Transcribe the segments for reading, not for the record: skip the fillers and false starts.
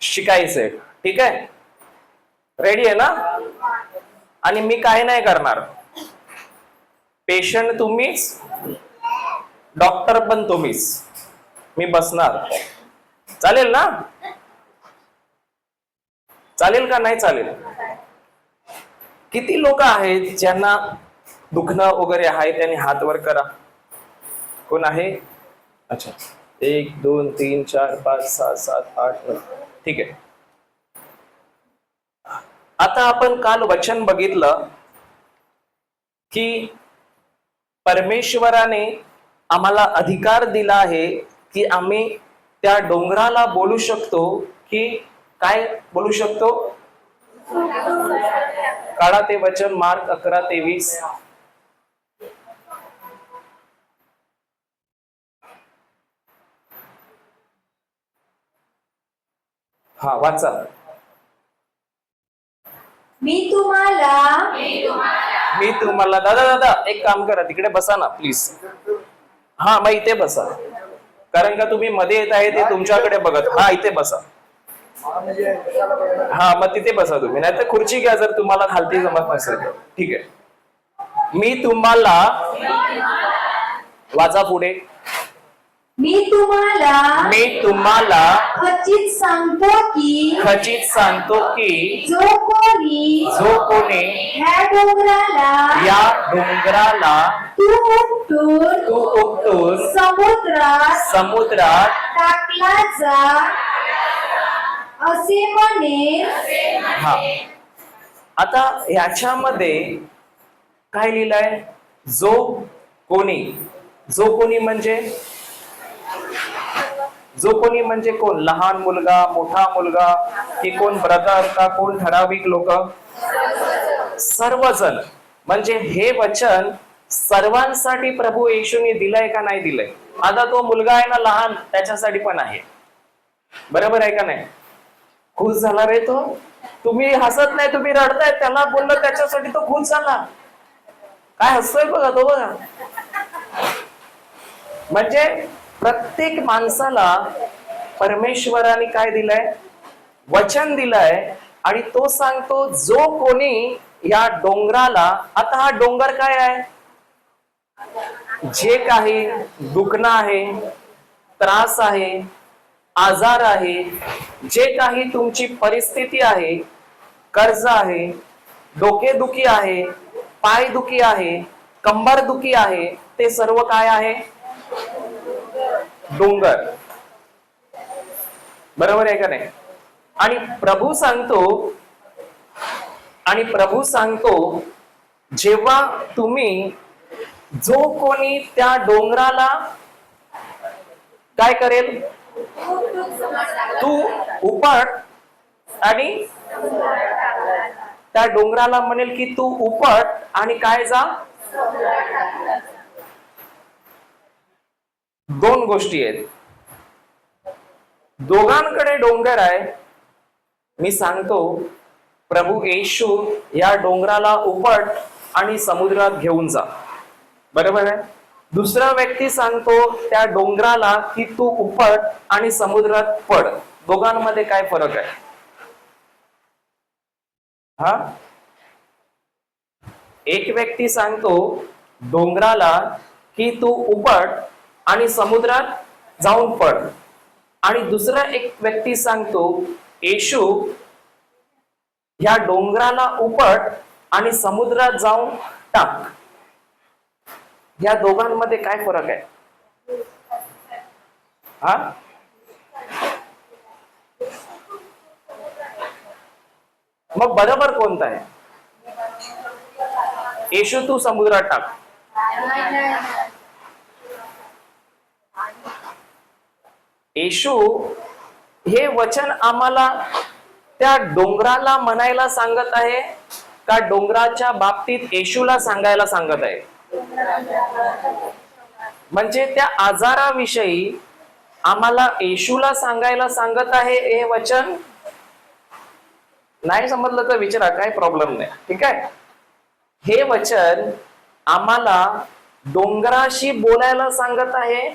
शिकायचंय. ठीक आहे, रेडी आहे ना? आणि मी काही नाही करणार. पेशंट तुम्हीच, डॉक्टर पण तुम्हीच. मी बसणार. चालेल ना? चालेल का नाही चालेल? किती लोक आहेत ज्यांना दुखणं वगैरे आहे? त्यांनी हात वर करा. कोण आहे? अच्छा, 1 2 3 4 5 6 7 8 9. ठीक आहे. आता आपण काल वचन बघितलं की परमेश्वराने आम्हाला अधिकार दिला आहे की आम्ही त्या डोंगराला बोलू शकतो की काय बोलू शकतो? काढा ते वचन, मार्क 11:23. हा वाचा. मी तुम्हाला दादा एक काम करा, तिकडे बसा ना प्लीज. हा मग इथे बसा, कारण का तुम्ही मध्ये येत आहे ते तुमच्याकडे बघत. हा इथे बसा. हा मग तिथे बसा तुम्ही, नाही तर खुर्ची घ्या जर तुम्हाला खालती जमत नसेल तर. ठीक आहे. मी तुम्हाला, वाचा पुढे. मी तुम्हाला खचित सांगतो की जो कोणी ह्या डोंगराला तू उपटून समुद्रात टाकला जा असे म्हणे. हा, आता ह्याच्यामध्ये काय लिहिलंय? जो कोणी म्हणजे कोण? लहान मुलगा, मोठा मुलगा, की कोण ब्रदर, का कोण ठराविक लोक? सर्वजण. म्हणजे हे वचन सर्वांसाठी प्रभू येशूने दिलंय का नाही दिलंय? आता तो मुलगा आहे ना लहान, त्याच्यासाठी पण आहे. बरोबर आहे का नाही? खुश झाला रे तो. तुम्ही हसत नाही, तुम्ही रडताय. त्याला बोललं त्याच्यासाठी तो खुश झाला. काय हसतोय बघा तो, बघा. म्हणजे प्रत्येक माणसाला परमेश्वराने काय दिलंय? वचन दिलंय. आणि तो सांगतो जो कोणी या डोंगराला, आता हा डोंगर काय आहे? जे काही दुखणं आहे, त्रास आहे, आजार आहे, जे काही तुमची परिस्थिती आहे, कर्ज आहे, डोकेदुखी आहे, पायदुखी आहे, कंबरदुखी आहे, ते सर्व काय आहे? डोंगर. बरोबर आहे का नाही? आणि प्रभू सांगतो जेव्हा तुम्ही, जो कोणी त्या डोंगराला काय करेल? तू उपट. आणि त्या डोंगराला म्हणेल की तू उपट आणि काय जा? दोन गोष्टी आहेत. दोघांकडे डोंगर आहे. मी सांगतो प्रभू येशू या डोंगराला उपट आणि समुद्रात घेऊन जा. बरोबर आहे? दुसरा व्यक्ती सांगतो त्या डोंगराला की तू उपट आणि समुद्रात पड. दोघांमध्ये काय फरक आहे? हा, एक व्यक्ती सांगतो डोंगराला की तू उपट आणि समुद्रात जाऊन पड. आणि दुसरा एक व्यक्ती सांगतो येशू ह्या डोंगराला उपट आणि समुद्रात जाऊन टाक. या दोघांमध्ये काय फरक आहे? हा, मग बरोबर कोणतं आहे? येशू तू समुद्रात टाक. येशू हे वचन आम्हाला त्या डोंगराला म्हणायला सांगत आहे का डोंगराच्या बाबतीत येशूला सांगायला सांगत आहे? म्हणजे त्या आजाराविषयी आम्हाला येशूला सांगायला सांगत आहे हे वचन? नाही समजलं तर विचारा, काय प्रॉब्लेम नाही. ठीक आहे. हे वचन आम्हाला डोंगराशी बोलायला सांगत आहे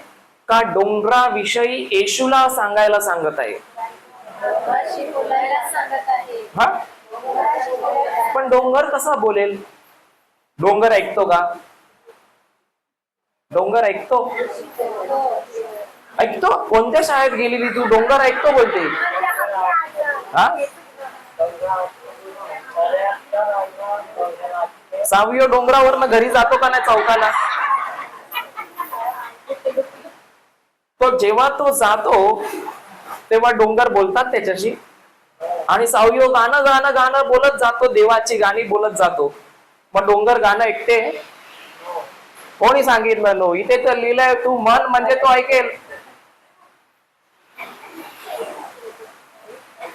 का डोंगराविषयी येशूला सांगायला सांगत आहे? हा, पण डोंगर कसा बोलेल? डोंगर ऐकतो का? डोंगर ऐकतो? ऐकतो? कोणत्या शाळेत गेलेली तू? डोंगर ऐकतो बोलते. हा, 6वी डोंगरावरनं घरी जातो का नाही चौकाला? तो जेव्हा तो जातो तेव्हा डोंगर बोलतात त्याच्याशी, आणि 6वी गाणं गाणं गाणं बोलत जातो, देवाची गाणी बोलत जातो. मग डोंगर गाणं ऐकते? कोणी सांगितलं? नो, इथे तर लिहिलंय तू म्हण म्हणजे तो ऐकेल.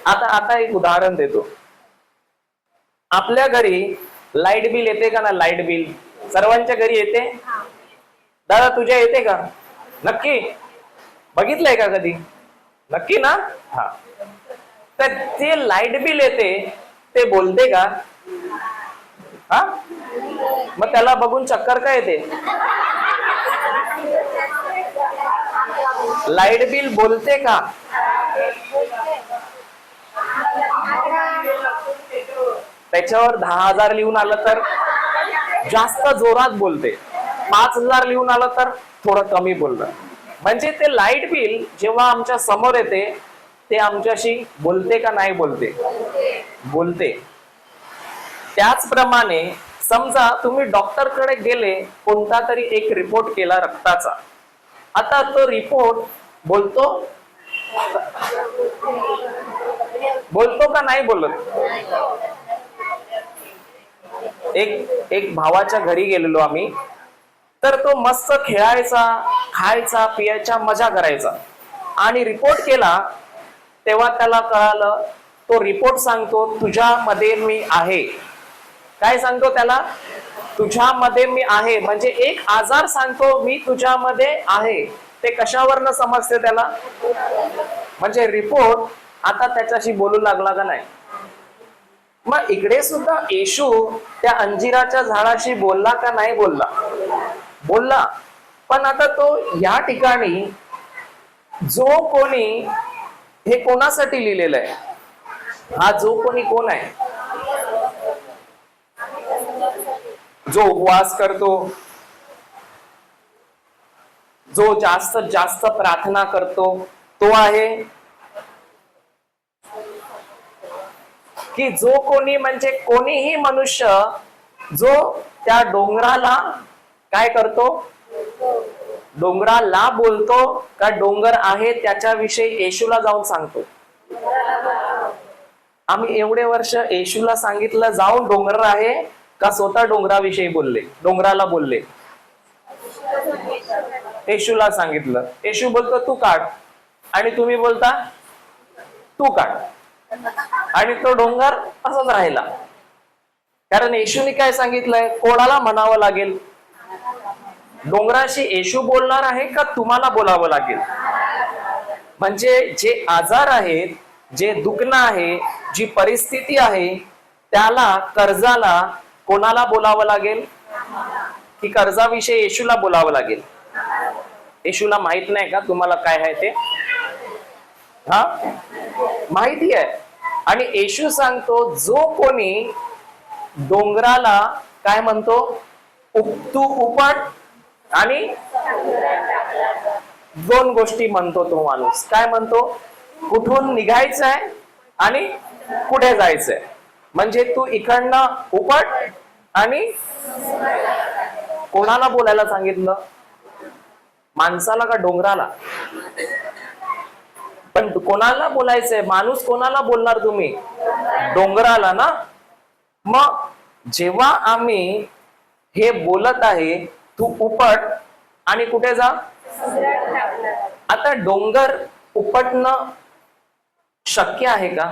आता एक उदाहरण देतो. आपल्या घरी लाईट बिल येते का ना? लाईट बिल सर्वांच्या घरी येते. दादा तुझ्या येते का? नक्की बघितलंय का कधी? नक्की ना? हा, तर ते लाईट बिल येते ते बोलते का? हा, मग त्याला बघून चक्कर का येते? लाईट बिल बोलते का? त्याच्यावर 10,000 लिहून आलं तर जास्त जोरात बोलते, 5,000 लिहून आलं तर थोडं कमी बोललं. म्हणजे ते लाईट बिल जेव्हा आमच्या समोर येते ते आमच्याशी बोलते का नाही बोलते? बोलते. त्याचप्रमाणे समजा तुम्ही डॉक्टरकडे गेले, कोणता तरी एक रिपोर्ट केला रक्ताचा. आता तो रिपोर्ट बोलतो? बोलतो का नाही बोलत? एक भावाच्या घरी गेलेलो आम्ही, तर तो मस्त खेळायचा, खायचा, पियायचा, मजा करायचा. आणि रिपोर्ट केला तेव्हा त्याला कळालं, तो रिपोर्ट सांगतो तुझ्यामध्ये मी आहे. काय सांगतो त्याला? तुझ्यामध्ये मी आहे. म्हणजे एक आजार सांगतो मी तुझ्यामध्ये आहे. ते कशावरनं समजते त्याला? म्हणजे रिपोर्ट आता त्याच्याशी बोलू लागला का नाही? मग इकडे सुद्धा येशू त्या अंजिराच्या झाडाशी बोलला का नाही बोलला? बोलला. पण आता तो या ठिकाणी जो कोणी, हे कोणासाठी लिहिलेलं आहे? हा जो कोणी कोण आहे? जो उपवास करतो, जो जास्तीत जास्त प्रार्थना करतो, तो आहे? की जो कोणी म्हणजे कोणीही मनुष्य जो त्या डोंगराला काय करतो? डोंगराला बोलतो का डोंगर आहे त्याच्याविषयी येशूला जाऊन सांगतो? आम्ही एवढे वर्ष येशूला सांगितलं जाऊन डोंगर आहे का स्वतः डोंगराविषयी बोलले? डोंगराला बोलले? येशूला सांगितलं. येशू बोलतो तू काढ, आणि तुम्ही बोलता तू काढ, आणि तो डोंगर असाच राहिला. कारण येशूने काय सांगितलंय? कोणाला म्हणावं लागेल? डोंगराशी येशू बोलणार आहे का तुम्हाला बोलावं लागेल? म्हणजे जे आजार आहेत, जे दुखणं आहे, जी परिस्थिती आहे, त्याला, कर्जाला कोणाला बोलावं लागेल? की कर्जाविषयी येशूला बोलावं लागेल? येशूला माहित नाही का तुम्हाला काय आहे ते? हा, माहिती आहे. आणि येशू सांगतो जो कोणी डोंगराला काय म्हणतो? तू उपट, आणि दोन गोष्टी म्हणतो तो माणूस. काय म्हणतो? कुठून निघायचंय आणि कुठे जायचंय. म्हणजे तू इकडनं उपट, आणि कोणाला बोलायला सांगितलं? माणसाला का डोंगराला? पण कोणाला बोलायचंय? माणूस कोणाला बोलणार तुम्ही? डोंगराला ना. मग जेव्हा आम्ही हे बोलत आहे तू उपट आणि कुठे जा, आता डोंगर उपटणं शक्य आहे का?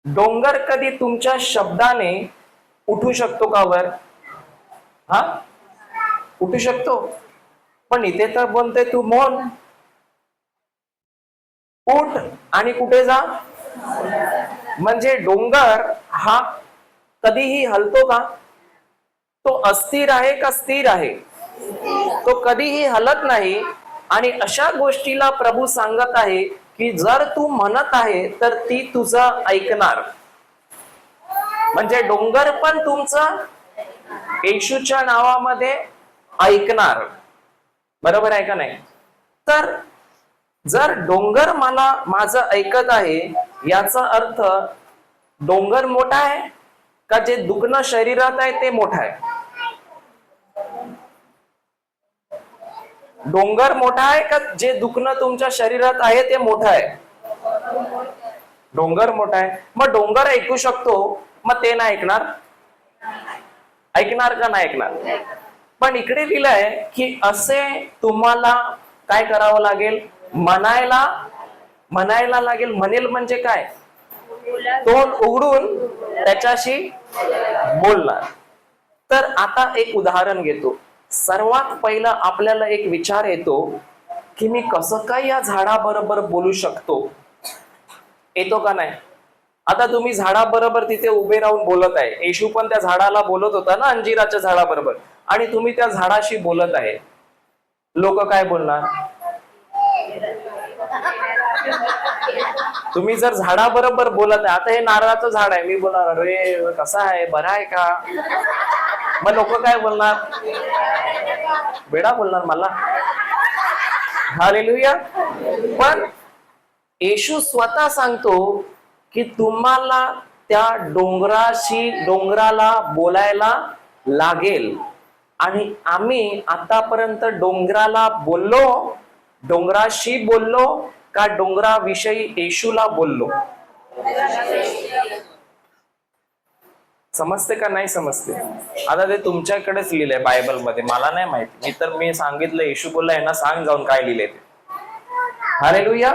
डोंगर कधी तुमच्या शब्दाने उठू शकतो का वर? हा, उठू शकतो. पण इथे तर बोलते तू मोन, उठ आणि कुठे जा. म्हणजे डोंगर हा कधीही हलतो का? तो अस्थिर आहे का स्थिर आहे? तो कधीही हलत नाही. आणि अशा गोष्टीला प्रभू सांगत आहे की जर तू म्हणत आहे तर ती तुझं ऐकणार. म्हणजे डोंगर पण तुमचं येशूच्या नावामध्ये ऐकणार. बरोबर आहे का नाही? तर जर डोंगर मला माझं ऐकत आहे, याचा अर्थ डोंगर मोठा आहे का जे दुखणं शरीरात आहे ते मोठं आहे? डोंगर मोठा आहे का जे दुखणं तुमच्या शरीरात आहे ते मोठं आहे? डोंगर मोठा आहे. मग डोंगर ऐकू शकतो, मग ते नाही ऐकणार? ऐकणार का नाही ऐकणार? पण इकडे लिहिलंय की असे तुम्हाला काय करावं लागेल? म्हणायला लागेल. म्हणेल म्हणजे काय? तोंड उघडून त्याच्याशी बोलणार. तर आता एक उदाहरण घेतो. सर्वात पहिला आपल्याला एक विचार येतो की मी कसं काय या झाडाबरोबर बोलू शकतो? येतो का नाही? आता तुम्ही झाडाबरोबर तिथे उभे राहून बोलत आहे. येशू पण त्या झाडाला बोलत होता ना, अंजिराच्या झाडाबरोबर, आणि तुम्ही त्या झाडाशी बोलत आहे. लोक काय बोलणार? तुम्ही जर झाडाबरोबर बोलत आहे, आता हे नारळाचं झाड आहे, मी बोलणार अरे कसा आहे, बरा आहे का? मग लोक काय बोलणार? बेडा बोलणार मला. हालेलुया. पण येशू स्वतः सांगतो की तुम्हाला त्या डोंगराला बोलायला लागेल. आणि आम्ही आतापर्यंत डोंगराशी बोललो का डोंगराविषयी येशूला बोललो? समजते का नाही समजते? आता ते तुमच्याकडेच लिहिलंय बायबल मध्ये, मला नाही माहिती. मी सांगितलं येशू बोलला, यांना सांग जाऊन काय लिहिलंय ते. हालेलुया.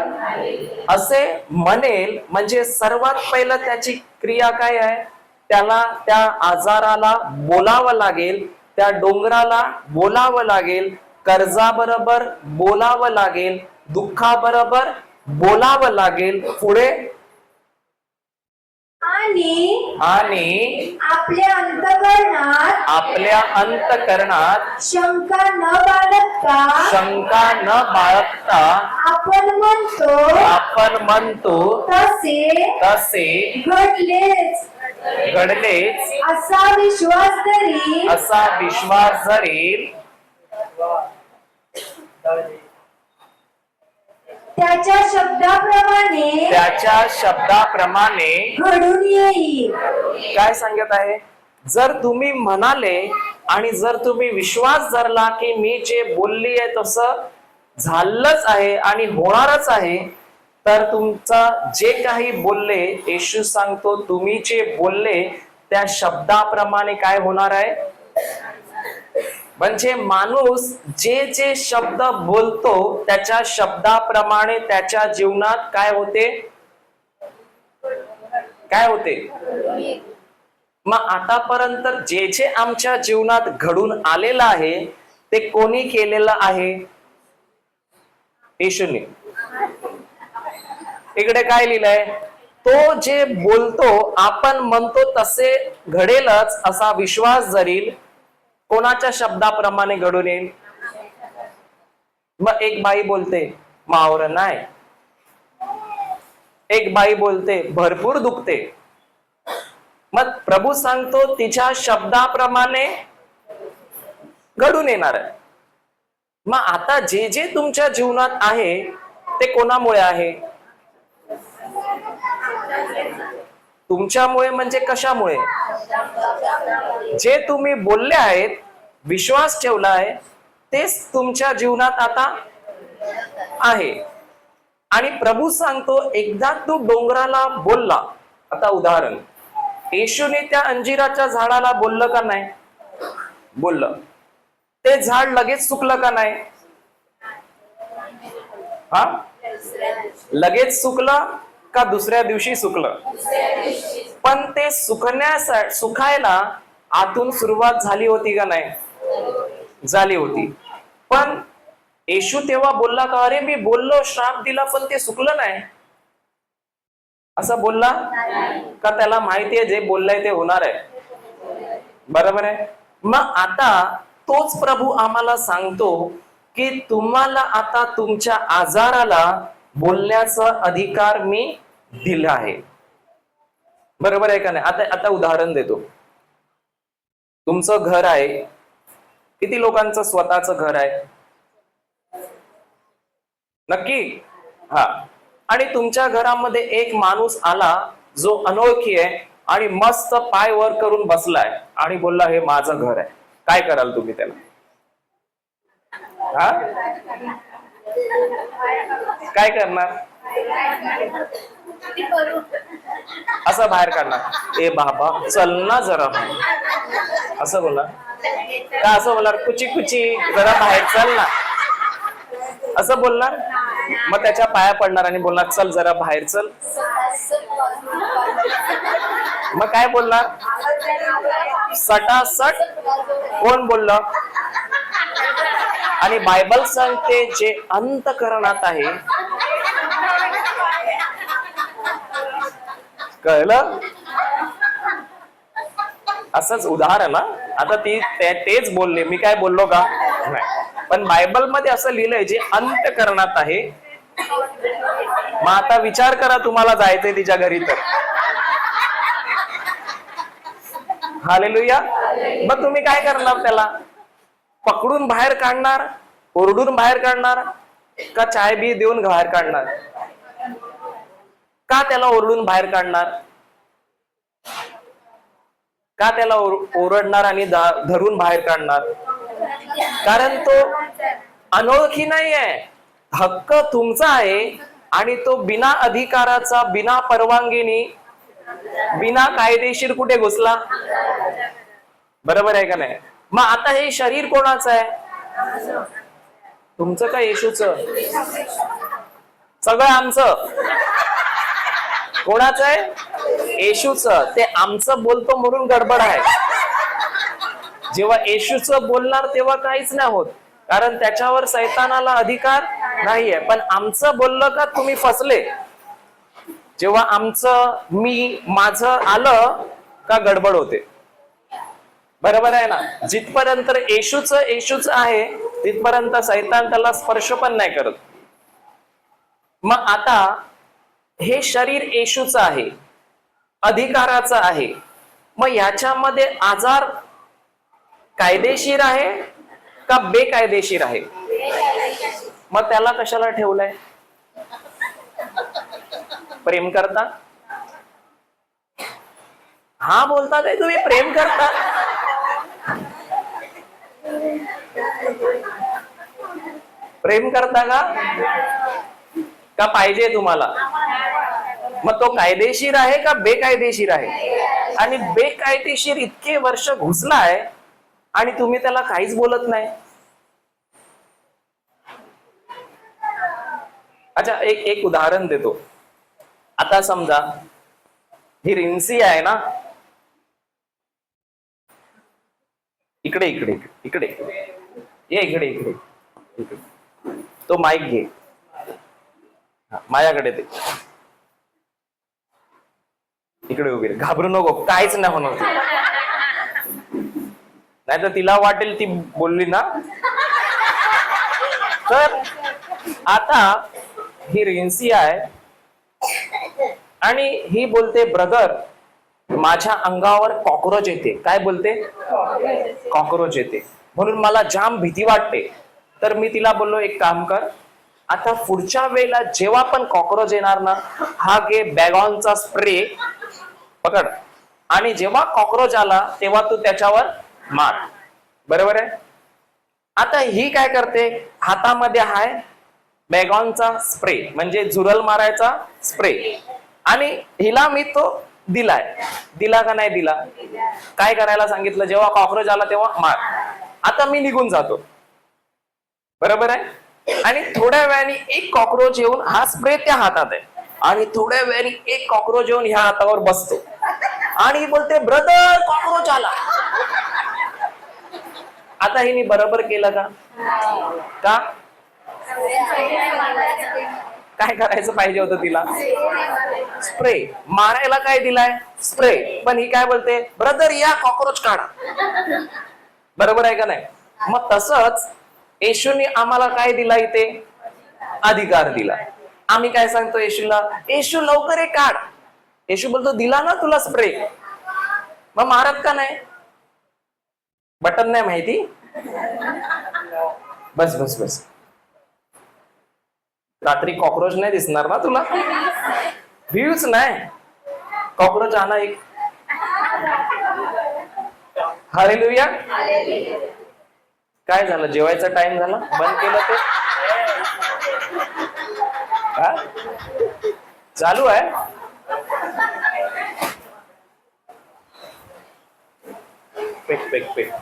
असे म्हणेल म्हणजे सर्वात पहिलं त्याची क्रिया काय आहे? त्याला त्या आजाराला बोलावं लागेल, त्या डोंगराला बोलावं लागेल, कर्जाबरोबर बोलावं लागेल, दुःखाबरोबर बोलावं लागेल. पुढे आणि आपल्या अंतःकरणात शंका न बाळगता आपण म्हणतो तसे घडलेच असा विश्वास धरील त्याच्या शब्दाप्रमाणे घडून येईल. काय सांगत आहे? जर तुम्ही म्हणाले आणि जर तुम्ही विश्वास धरला की मी जे बोलली आहे तसं झालंच आहे आणि होणारच आहे, तर तुमचं जे काही बोलले, येशू सांगतो तुम्ही जे बोलले त्या शब्दाप्रमाणे काय होणार आहे? म्हणजे माणूस जे शब्द बोलतो त्याच्या शब्दाप्रमाणे त्याच्या जीवनात काय होते? मग आतापर्यंत जे आमच्या जीवनात घडून आलेलं आहे ते कोणी केलेलं आहे? येशूने. इकडे काय लिहिलंय? तो जे बोलतो आपण म्हणतो तसे घडेलच असा विश्वास धरील. कोणाच्या शब्दाप्रमाणे घडून येईल? मग एक बाई बोलते मावर नाही, एक बाई बोलते भरपूर दुखते. मग प्रभू सांगतो तिच्या शब्दाप्रमाणे घडून येणार आहे. मग आता जे तुमच्या जीवनात आहे ते कोणामुळे आहे? तुमच्यामुळे. म्हणजे कशामुळे? जे तुम्ही बोलले आहेत, विश्वास ठेवला आहे, तेच तुमच्या जीवनात आता आहे. आणि प्रभू सांगतो एकदा तू डोंगराला बोलला. आता उदाहरण, येशूने त्या अंजिराच्या झाडाला बोललं का नाही? बोललं. ते झाड लगेच सुकलं का नाही? हा, लगेच सुकलं का दुसऱ्या दिवशी सुकलं? पण ते सुकायला आतून सुरुवात झाली होती का नाही? झाली होती. पण येशू तेव्हा बोलला का अरे मी बोललो, श्राप दिला, पण ते सुकलं नाही? असं बोलला का? त्याला माहिती आहे जे बोललंय ते होणार आहे. बरोबर आहे. मग आता तोच प्रभू आम्हाला सांगतो की तुम्हाला आता तुमच्या आजाराला बोलण्याचा अधिकार मी दिला आहे. बरोबर आहे का नाही? आता आता उदाहरण देतो. तुमचं घर आहे. किती लोकांचं स्वतःचं घर आहे? नक्की? हा. आणि तुमच्या घरामध्ये एक माणूस आला जो अनोळखी आहे आणि मस्त पाय वर करून बसलाय आणि बोलला हे माझं घर आहे. काय कराल तुम्ही त्याला? हा? काय करणार? असं बाहेर काढणार. ए बाबा चल ना जरा, असं बोलणार का? असं बोलणार कुची कुची जरा बाहेर चल ना, असं बोलणार? मग त्याच्या पाया पडणार आणि बोलणार चल जरा बाहेर चल. मग काय बोलणार? सटासट. कोण बोललं? आणि बायबल सांगते जे अंतःकरणात आहे. कळलं? असंच उदाहरण. आता तेच बोलले, मी काय बोललो का? नाही. पण बायबल मध्ये असं लिहिलंय जे अंतःकरणात आहे. मग आता विचार करा, तुम्हाला जायचंय तिच्या घरी तर. हालेलुया. मग तुम्ही काय करणार? त्याला पकडून बाहेर काढणार, ओरडून बाहेर काढणार, का चाय बी देऊन बाहेर काढणार? का त्याला ओरडून बाहेर काढणार? का त्याला ओरडणार आणि धरून बाहेर काढणार? कारण तो अनोळखी नाही आहे. हक्क तुमचा आहे आणि तो बिना अधिकाराचा, बिना परवानगीनी, बिना कायदेशीर कुठे घुसला? बरोबर आहे का नाही? मग आता हे शरीर कोणाचं आहे? तुमचं का येशूचं? सगळं आमचं. कोणाचं आहे? येशूचं. ते आमचं बोलतो म्हणून गडबड आहे. जेव्हा येशूचं बोलणार तेव्हा काहीच नाही होत, कारण त्याच्यावर सैतानाला अधिकार नाहीये. पण आमचं बोललं का तुम्ही फसले. जेव्हा आमचं, मी, माझं आलं का गडबड होते. बरोबर आहे ना? जिथपर्यंत येशूच आहे तिथपर्यंत सैतान त्याला स्पर्श पण नाही करत. मग आता हे शरीर येशूचं आहे, अधिकाराचं आहे. मग याच्यामध्ये आजार कायदेशीर आहे का बेकायदेशीर आहे? मग त्याला कशाला ठेवलंय? प्रेम करता? हा बोलता काय तुम्ही प्रेम करता? प्रेम करता का पाहिजे तुम्हाला? मग तो कायदेशीर आहे का बेकायदेशीर आहे? आणि बेकायदेशीर इतके वर्ष घुसलाय आणि तुम्ही त्याला काहीच बोलत नाही. अच्छा, एक उदाहरण देतो. आता समजा ही रिन्सी आहे ना, इकडे इकडे इकडे ये, इकडे इकडे इकडे. तो माईक घे, माझ्याकडे ते. इकडे उभी रे, घाबरू नको, काहीच नाही होणार. नाही तर तिला वाटेल ती बोलली ना. तर आता ही रिन्सी आहे आणि ही बोलते ब्रदर माझ्या अंगावर कॉक्रोच येते. काय बोलते? कॉक्रोच येते, म्हणून मला जाम भीती वाटते. तर मी तिला बोललो एक काम कर, आता पुढच्या वेळेला जेव्हा पण कॉक्रोच येणार ना, हा घे बॅगॉनचा स्प्रे पकड आणि जेव्हा कॉक्रोच आला तेव्हा तू त्याच्यावर मार. बरोबर आहे? आता ही काय करते, हातामध्ये हाय बॅगॉनचा स्प्रे म्हणजे झुरल मारायचा स्प्रे, आणि हिला मी तो दिला का नाही दिला? काय करायला सांगितलं? जेव्हा कॉक्रोच आला तेव्हा मार. आता मी निघून जातो. बरोबर आहे? आणि थोड्या वेळाने एक कॉक्रोच येऊन, हा स्प्रे त्या हातात आहे, आणि थोड्या वेळाने एक कॉक्रोच येऊन ह्या हातावर बसतो आणि बोलते ब्रदर कॉक्रोच आला. आता हिने बरोबर केलं का? काय करायचं पाहिजे होतं तिला? स्प्रे मारायला. काय दिलाय? स्प्रे. पण ही काय बोलते? ब्रदर या कॉक्रोच काढा. बरोबर आहे का नाही? मग तसंच येशूने आम्हाला काय दिला? इथे अधिकार दिला. आम्ही काय सांगतो येशूला, येशू लवकर हे काढ. येशू बोलतो दिला ना तुला स्प्रे, मग मारत का नाही? बटन नाही माहिती? बस बस बस. रात्री कॉक्रोच नाही दिसणार ना तुला? व्ह्यूच नाही, कॉक्रोच आणा एक. हालेलुया. काय झालं, जेवायचा टाइम झाला, बंद केलं ते? हा? चालू आहे. Peck Peck Peck.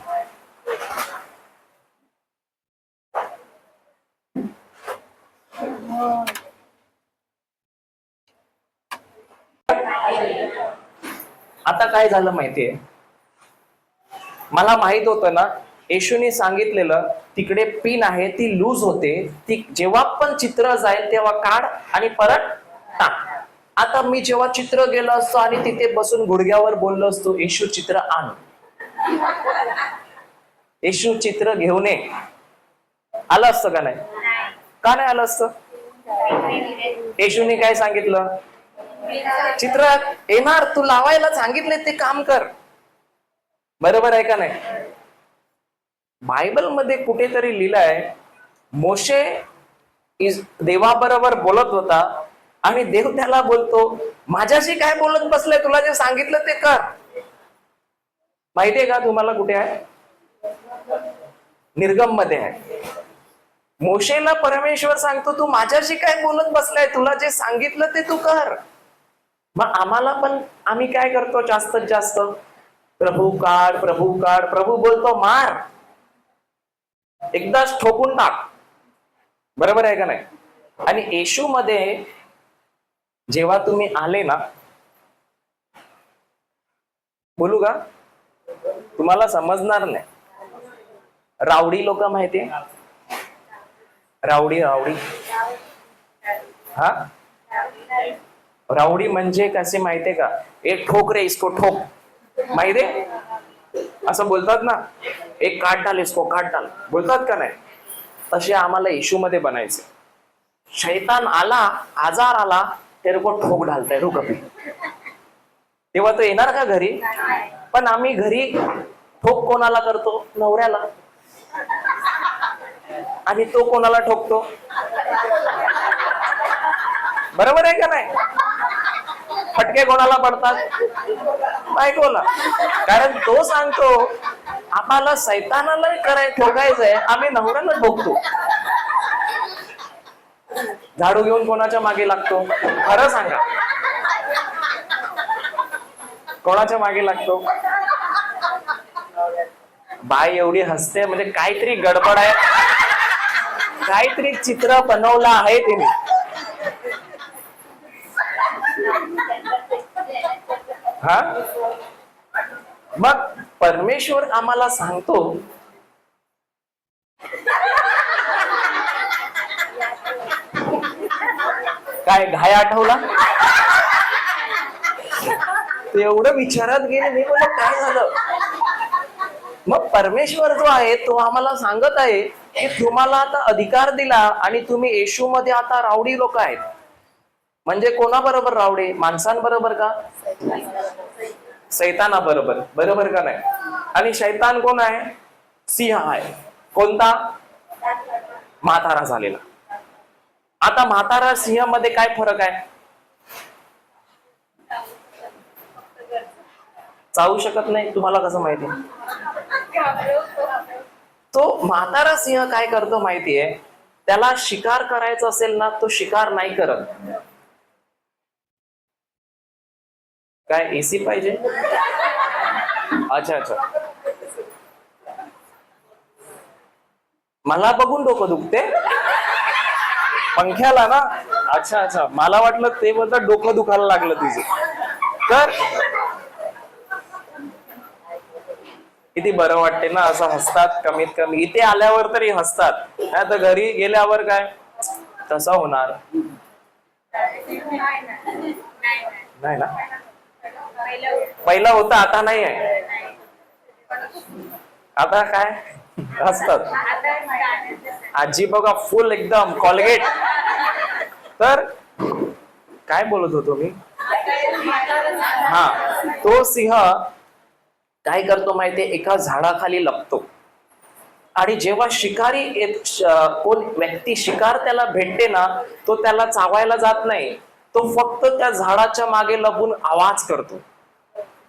आता काय झालं माहितीये, मला माहित होतं ना, येशूने सांगितलेलं तिकडे पिन आहे ती लूज होते, ती जेव्हा पण चित्र जाईल तेव्हा काढ आणि परत टाक. आता मी जेव्हा चित्र गेलो असतो आणि तिथे बसून गुडघ्यावर बोललो असतो, येशू चित्र आण, येशू चित्र घेऊन ये, आलं असतं का नाही? का नाही आलं असतं? येशूने काय सांगितलं? चित्र येणार, तू लावायला सांगितले ते काम कर. बरोबर आहे का नाही? बायबल मध्ये कुठेतरी लिहिलंय, मोशे देवाबरोबर बोलत होता आणि देव त्याला बोलतो, माझ्याशी काय बोलत बसलाय, तुला जे सांगितलं ते कर. माहितीये का तुम्हाला कुठे आहे? निर्गम मध्ये आहे. मोशेला परमेश्वर सांगतो, तू माझ्याशी काय बोलत बसलाय, तुला जे सांगितलं ते तू कर. मग आम्हाला पण, आम्ही काय करतो जास्तीत जास्त, प्रभू काढ, प्रभू काढ. प्रभू बोलतो मार, एकदाच ठोकून टाक. बरोबर आहे का नाही? आणि येशू मध्ये जेव्हा तुम्ही आले ना, बोलू का, तुम्हाला समजणार नाही. रावडी लोक माहितीये? रावडी रावडी हा, रावडी म्हणजे कसे माहितीये का? एक ठोक रे इसको ठोक, माहितीये? असं बोलतात ना, एक काट डाल इसको काट डाल, बोलतात का नाही? तसे आम्हाला येशू मध्ये बनायचे. शैतान आला, आजार आला, तेरे को ठोक डालताय रो कभी, तेव्हा तो येणार का घरी? पण आम्ही घरी ठोक कोणाला करतो? नवऱ्याला. आणि तो कोणाला ठोकतो? बरोबर आहे का नाही? फटके कोणाला पडतात? बायकोला. कारण तो सांगतो आम्हाला सैतानाला ठोकायचंय, आम्ही नवऱ्याला ठोकतो. झाडू घेऊन कोणाच्या मागे लागतो? खरं सांगा, कोणाच्या मागे लागतो? बाय एवढी हसते, म्हणजे काहीतरी गडबड आहे, काहीतरी चित्र बनवलं आहे तिने. हा, मग परमेश्वर आम्हाला सांगतो, काय घाय आठवला? ते एवढं विचारात गेले, मी बोललो काय झालं? मग परमेश्वर जो आहे तो आम्हाला सांगत आहे की तुम्हाला आता अधिकार दिला आणि तुम्ही येशू मध्ये आता रावडी लोक आहेत. म्हणजे कोणाबरोबर रावडी? माणसांबरोबर का? सैतानाबरोबर. बरोबर का नाही? आणि शैतान कोण आहे? सिंह आहे. कोणता? म्हातारा झालेला. आता म्हातारा सिंह मध्ये काय फरक आहे? चावू शकत नाही. तुम्हाला कसं माहिती? तो म्हातारा सिंह काय करतो माहितीये? त्याला शिकार करायचा असेल ना, तो शिकार नाही करत. काय एसी पाहिजे? अच्छा अच्छा, मला बघून डोकं दुखते पंख्याला ना. अच्छा अच्छा, मला वाटलं ते बोलतात डोकं दुखायला लागलं तुझं. तर किती बरं वाटते ना असं हसतात. कमीत कमी इथे आल्यावर तरी हसतात, नाही तर घरी गेल्यावर काय तसं होणार नाही ना. पहिला होता, आता नाही आहे. आता काय हसतात. आजी बघा फुल एकदम कॉलगेट. तर काय बोलत होतो मी? हा, तो सिंह काय करतो माहितीये, एका झाडाखाली लपतो आणि जेव्हा शिकारी कोण व्यक्ती शिकार त्याला भेटते ना, तो त्याला चावायला जात नाही, तो फक्त त्या झाडाच्या मागे लपून आवाज करतो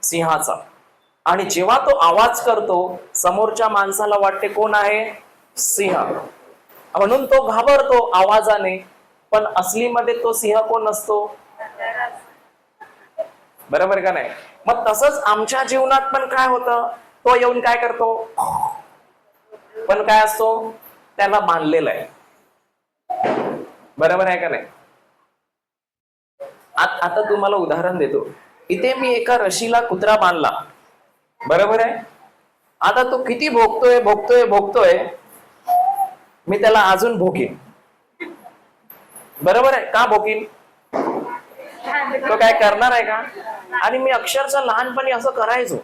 सिंहाचा. आणि जेव्हा तो आवाज करतो समोरच्या माणसाला वाटते कोण आहे? सिंह. म्हणून तो घाबरतो आवाजाने, पण असलीमध्ये तो सिंह कोण नसतो. बरोबर का नाही? मग तसंच आमच्या जीवनात पण काय होतं, तो येऊन काय करतो, पण काय असतो, त्याला बांधलेला आहे. बरोबर आहे का नाही? आता तुम्हाला उदाहरण देतो. इथे मी एका रशीला कुत्रा बांधला, बरोबर आहे. आता तो किती भोगतोय भोगतोय भोगतोय, मी त्याला अजून भोगीन. बरोबर आहे, का भोगीन? तो काय करणार आहे का? आणि मी अक्षरशः लहानपणी असं करायचो.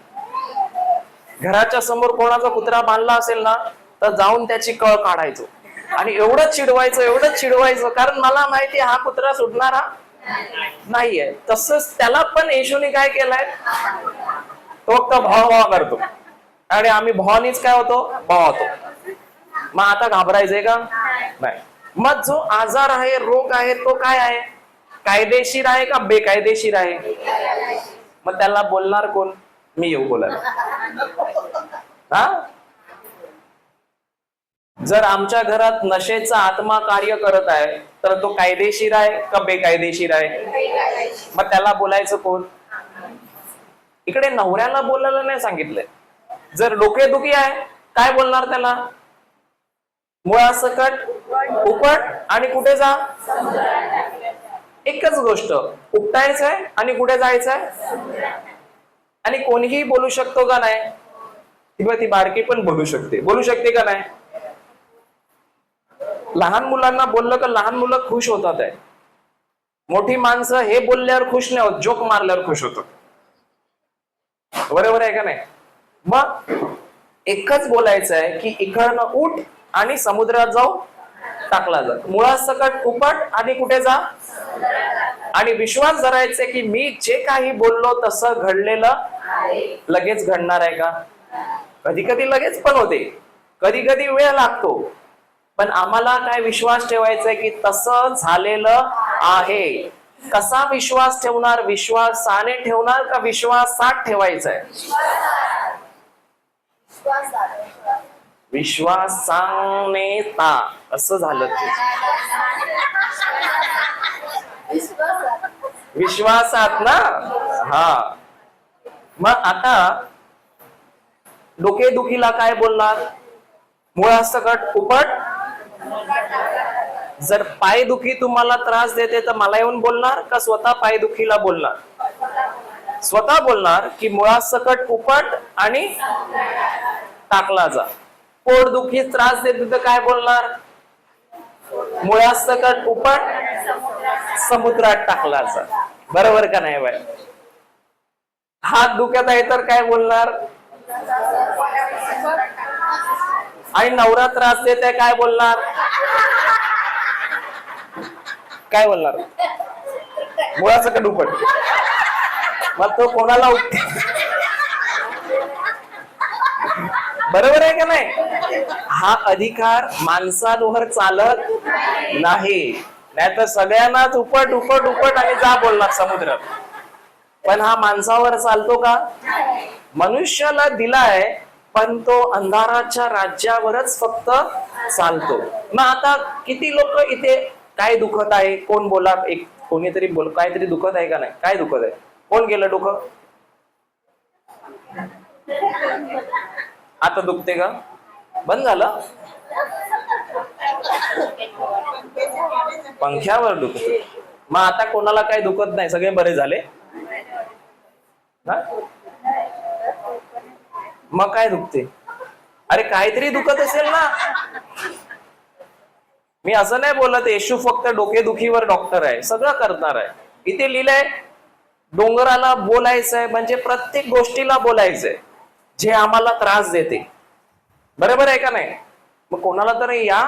घराच्या समोर कोणाचा कुत्रा बांधला असेल ना, तर जाऊन त्याची कळ काढायचो आणि एवढंच चिडवायचं, कारण मला माहिती हा कुत्रा सुटणारा नाहीये. तसंच त्याला पण येशूने काय केलंय, तो फक्त भाव करतो आणि आम्ही भावानीच काय होतो, भाव. मग आता घाबरायचंय का? नाही. मग जो आजार आहे, रोग आहे, तो काय आहे, कायदेशीर आहे का बेकायदेशीर आहे? मग त्याला बोलणार कोण? मी येऊ बोलायला. हा, जर आमच्या घरात नशेचा आत्मा कार्य करत आहे, तर तो कायदेशीर आहे का बेकायदेशीर आहे? मग त्याला बोलायचं कोण? इकडे नवऱ्याला बोलायला नाही सांगितलंय. जर डोकेदुखी आहे, काय बोलणार त्याला? मुळासकट उपट आणि कुठे जा. एकच गोष्ट, उपटायचंय आणि कुठे जायचंय. आणि कोणीही बोलू शकतो का नाही? किंवा ती बारकी पण बोलू शकते का नाही? लहान मुलांना बोललं का लहान मुलं खुश होतात आहे. मोठी माणसं हे बोलल्यावर खुश नाही होत, जोक मारल्यावर खुश होतात. बरोबर आहे का नाही? मग एकच बोलायचं आहे की इकडनं उठ आणि समुद्रात जाऊ टाकला जा. मुळासकट उपट आणि कुठे जा. आणि विश्वास धरायचे की मी जे काही बोललो तसं घडलेलं लगेच घडणार आहे का? कधी कधी लगेच पण होते, कधी कधी वेळ लागतो, पण आम्हाला काय विश्वास ठेवायचा आहे की तसं झालेलं आहे. कसा विश्वास ठेवणार? विश्वासाने ठेवणार का विश्वासात ठेवायचा आहे? विश्वासाने ता असं झालं ते. विश्वासात ना. हा, मग आता डोकेदुखीला काय बोलणार? मुळासकट उपट. जर पायदुखी तुम्हाला त्रास देते तर मला येऊन बोलणार का स्वतः पायदुखीला बोलणार? स्वतः बोलणार की मुळासकट उपट आणि टाकला जा. पोटदुखी त्रास देते तर काय बोलणार? मुळासकट उपट समुद्रात टाकला जा. बरोबर का नाही बाय? हात दुखत आहे तर काय बोलणार? आणि नवरा त्रास देत आहे काय बोलणार? काय बोलणार? मुळासकट उपट. मग तो कोणाला उठते? बरोबर आहे का नाही? हा अधिकार माणसांवर चालत नाही. नाहीतर सगळ्यांनाच उपट उपट उपट आणि जा बोलणार समुद्रात. पण हा माणसावर चालतो का? मनुष्याला दिलाय, पण तो अंधाराच्या राज्यावरच फक्त चालतो. मग आता किती लोक इथे काय दुखत आहे? कोण बोला, एक कोणीतरी बोल. काहीतरी दुखत आहे का नाही? काय दुखत आहे? कोण गेलं डोकं? आता दुखते का? बंद झालं? पंख्यावर दुखते. मग आता कोणाला काय दुखत नाही, सगळे बरे झाले. मग काय दुखते? अरे काहीतरी दुखत असेल ना. मी असं नाही बोलत येशू फक्त डोकेदुखीवर डॉक्टर आहे, सगळं करणार आहे. इथे लिहिलंय डोंगराला बोलायचंय म्हणजे प्रत्येक गोष्टीला बोलायचंय जे आम्हाला त्रास देते. बरोबर आहे का नाही? मग कोणाला तरी या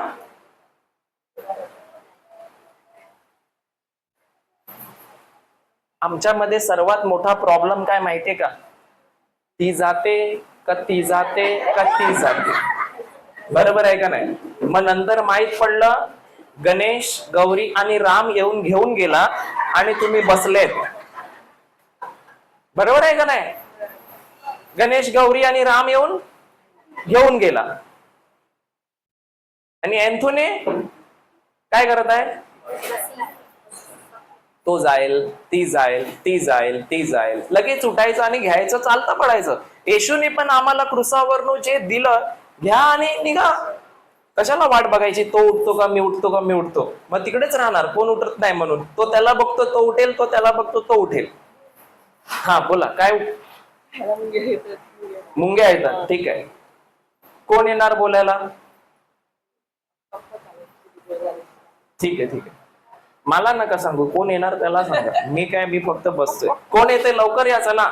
आमच्यामध्ये सर्वात मोठा प्रॉब्लेम काय माहितीये का? ती जाते का ती जाते का ती जाते, बरोबर आहे का नाही? मग नंतर माहित पडलं गणेश, गौरी आणि राम येऊन घेऊन गेला आणि तुम्ही बसलेत, बरोबर आहे का नाही? गणेश, गौरी आणि राम येऊन घेऊन गेला आणि एंथोनी काय करत आहे? तो जाईल, ती जाईल, ती जाईल, ती जाईल, लगेच उठायचं आणि घ्यायचं, चालतं पडायचं. येशूने पण आम्हाला क्रुसावरनं जे दिलं, घ्या आणि निघा. कशाला वाट बघायची? तो उठतो का मी उठतो का मी उठतो? मग तिकडेच राहणार, कोण उठत नाही म्हणून. तो त्याला बघतो तो उठेल, तो त्याला बघतो तो उठेल. हा बोला, काय? मुंग्या येतात, ठीक आहे. कोण येणार बोलायला? ठीक आहे, ठीक आहे. मला नका सांगू कोण येणार, त्याला सांगा. मी काय, मी फक्त बसतोय. कोण येते लवकर या, चला.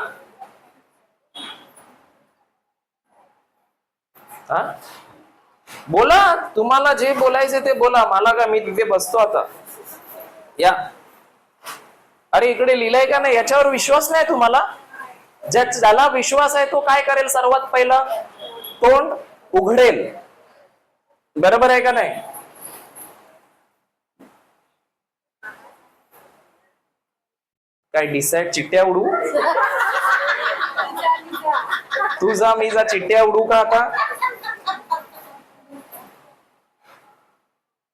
हा बोला, तुम्हाला जे बोलायचे ते बोला. मला का, मी तिथे बसतो आता. या. अरे इकडे लिहिलंय का नाही? याच्यावर विश्वास नाही तुम्हाला? ज्याला विश्वास आहे तो काय करेल? सर्वात पहिला तोंड उघडेल, बरोबर आहे का नाही? काय डिसाईड? चिट्ट्या उडू? तू जा, मी जा, चिट्ट्या उडू का आता?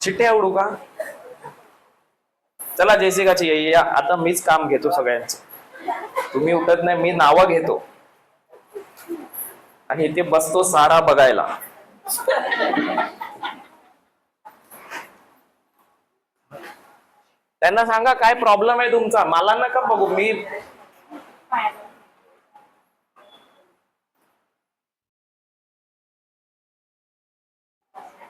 चिट्ट्या उडू का? चला जेसिकाची या, आता मीच काम घेतो सगळ्यांचं. तुम्ही उठत नाही, मी नावं घेतो आणि इथे बसतो सारा बघायला. त्यांना सांगा काय प्रॉब्लेम आहे तुमचा, मला नका बघू. मी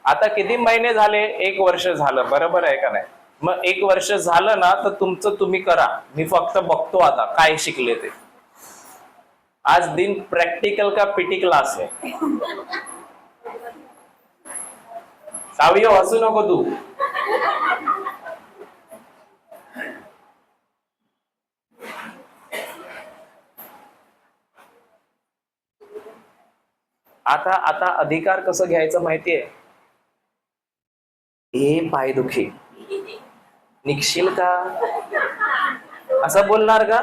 आता किती महिने झाले? 1 वर्ष झालं, बरोबर आहे का नाही? मग 1 वर्ष झालं ना, तर तुमचं तुम्ही करा. मी फक्त बघतो आता काय शिकले ते. आज दिन प्रॅक्टिकल का पीटी क्लास आहे. सावियो हसू नको तू. आता अधिकार कसं घ्यायचं माहितीये? हे पायदुखी निघशील का असं बोलणार का?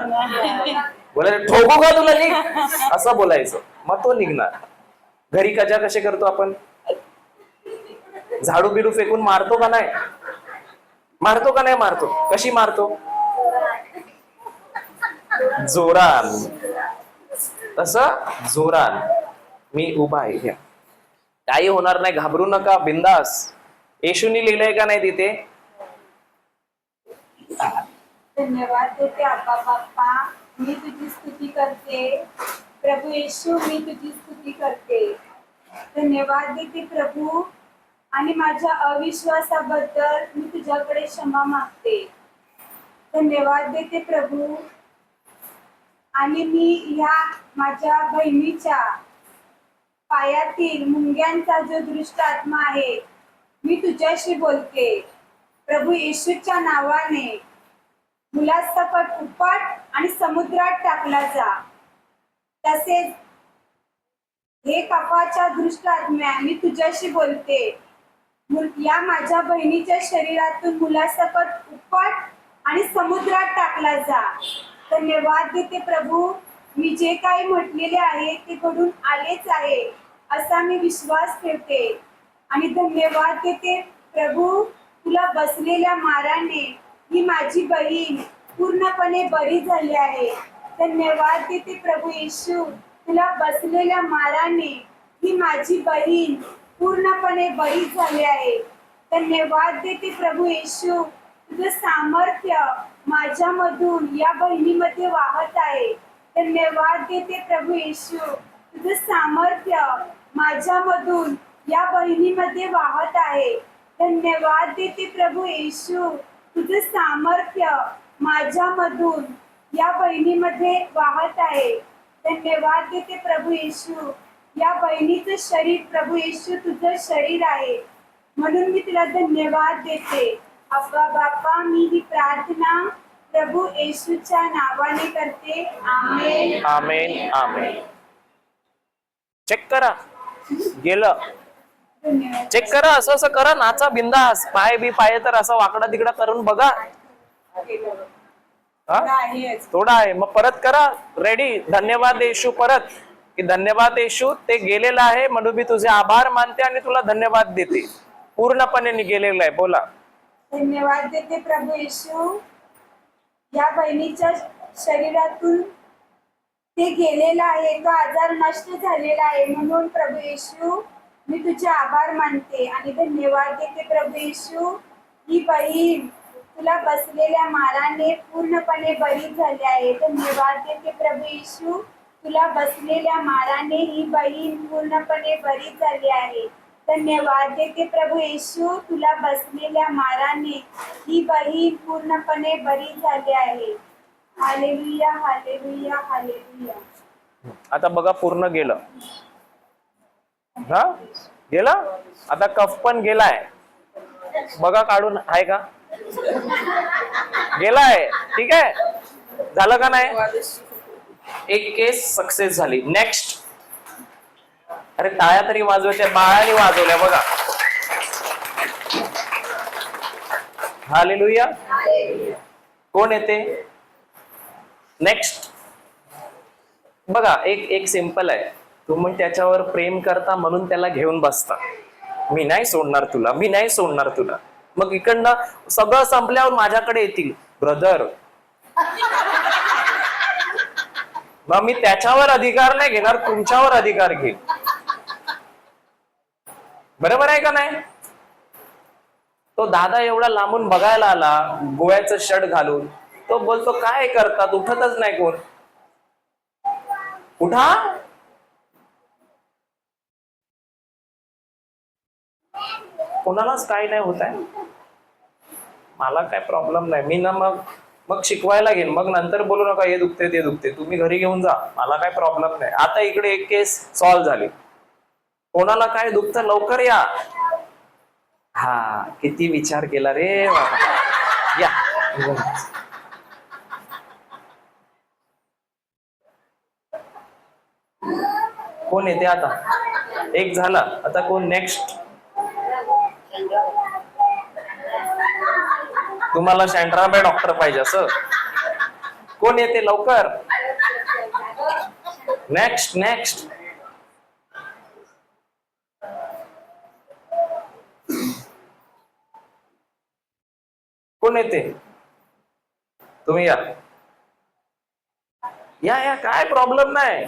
बोलायचं ठोकू का तुला, निघ असं बोलायचं, मग तो निघणार. घरी कजा कसे करतो आपण? झाडू बिडू फेकून मारतो का नाही? मारतो का नाही मारतो? कशी मारतो? जोरान. तसं जोरान. मी उभा आहे, घ्या. काही होणार नाही, घाबरू नका, बिंदास. येशूनी लिहिलंय का नाही तिथे? धन्यवाद देते आबा बाप्पा, मी तुझी स्तुती करते. प्रभू येशू, मी तुझी स्तुती करते. धन्यवाद देते प्रभू, आणि माझ्या अविश्वासाबद्दल मी तुझ्याकडे क्षमा मागते. धन्यवाद देते प्रभू, आणि मी ह्या माझ्या बहिणीच्या पायातील मुंग्यांचा जो दुष्ट आत्मा आहे, मी तुझ्याशी बोलते. प्रभू येशूच्या नावाने मुलासकट उपट आणि समुद्रात टाकला जा. तसेच हे कपाच्या दृष्ट आत्म्या, मी तुझ्याशी बोलते. या माझ्या बहिणीच्या शरीरातून मुलासकट उपट आणि समुद्रात टाकला जा. धन्यवाद देते प्रभू, मी जे काही म्हटलेले आहे ते घडून आलेच आहे असा मी विश्वास ठेवते. आणि धन्यवाद देते प्रभू, तुला बसलेल्या माराने ही माझी बहीण पूर्णपणे बरी झाली आहे. धन्यवाद देते प्रभू येशू, तुला बसलेल्या माराने ही माझी बहीण पूर्णपणे बरी झाली आहे. धन्यवाद देते प्रभू येशू, तुझं सामर्थ्य माझ्यामधून या बहिणीमध्ये वाहत आहे. धन्यवाद देते प्रभू येशू, तुझं सामर्थ्य माझ्यामधून या बहिणीमध्ये वाहत आहे. धन्यवाद देते प्रभू येशू, तुझं सामर्थ्य माझ्यामधून या बहिणीमध्ये वाहत आहे. धन्यवाद देते प्रभू येशू, या बहिणीचं शरीर प्रभू येशू तुझं शरीर आहे, म्हणून मी तुला धन्यवाद देते. अब्बा बाप्पा, मी ही प्रार्थना प्रभू येशूच्या नावाने करते. आमेन. आमेन आमेन. चेक करा, गेलं. धन्यवाद. चेक करा, असं असं करा, नाचा बिंदास. पाय तर असं वाकडा तिकडा करून बघा. हा? आहेच. थोडा आहे, मग परत करा. रेडी. धन्यवाद येशू. परत की धन्यवाद येशू, ते गेलेलं आहे म्हणून मी तुझे आभार मानते आणि तुला धन्यवाद देते. पूर्णपणे गेलेलं आहे. बोला. धन्यवाद देते प्रभू येशू, या बहिणीच्या शरीरातून ते गेलेला आहे, तो आजार नष्ट झालेला आहे. म्हणून प्रभू येशू मी तुझे आभार मानते आणि धन्यवाद देते प्रभू येशू. ही बहीण तुला बसलेल्या माराने पूर्णपणे बरी झाली आहे. धन्यवाद देते प्रभू येशू, तुला बसलेल्या माराने ही बहीण पूर्णपणे बरी झाली आहे. धन्यवाद देते प्रभू येशू, तुला बसलेल्या माराने ही बहीण पूर्णपणे बरी झाली आहे. Hallelujah hallelujah hallelujah. आता बघा, पूर्ण गेलं. हा, गेला. आता कफ पण गेलाय. बघा काढून, आहे का? गेलाय. ठीक आहे, झालं का नाही? एक केस सक्सेस झाली. नेक्स्ट. अरे टाळ्या तरी वाजवायच्या, बाळाने वाजवल्या बघा. हालेलुया. कोण येते? नेक्स्ट. बघा, एक सिंपल आहे. तुम्ही त्याच्यावर प्रेम करता म्हणून त्याला घेऊन बसता. मी नाही सोडणार तुला, मी नाही सोडणार तुला. मग इकडनं सगळं संपल्यावर माझ्याकडे येतील, ब्रदर. मग मी त्याच्यावर अधिकार नाही घेणार, तुमच्यावर अधिकार घेईल. बरोबर आहे का नाही? तो दादा एवढा लांबून बघायला आला, गोव्याचं शर्ट घालून. तो बोलतो, काय करतात? उठतच नाही कोण. उठा. कोणालाच काय नाही होत आहे. मला काय प्रॉब्लेम नाही. मी ना मग शिकवायला घेईन. मग नंतर बोलू नका हे दुखते ते दुखते. तुम्ही घरी घेऊन जा, मला काय प्रॉब्लेम नाही. आता इकडे एक केस सॉल्व्ह झाली. कोणाला काय दुखतं लवकर या. हा, किती विचार केला रे बाबा. या. कोण येते आता? एक झाला. आता कोण नेक्स्ट? तुम्हाला शँड्रा डॉक्टर पाहिजे असं? कोण येते लवकर? Next next. कोण येते? तुम्ही या या या. काय प्रॉब्लेम नाही.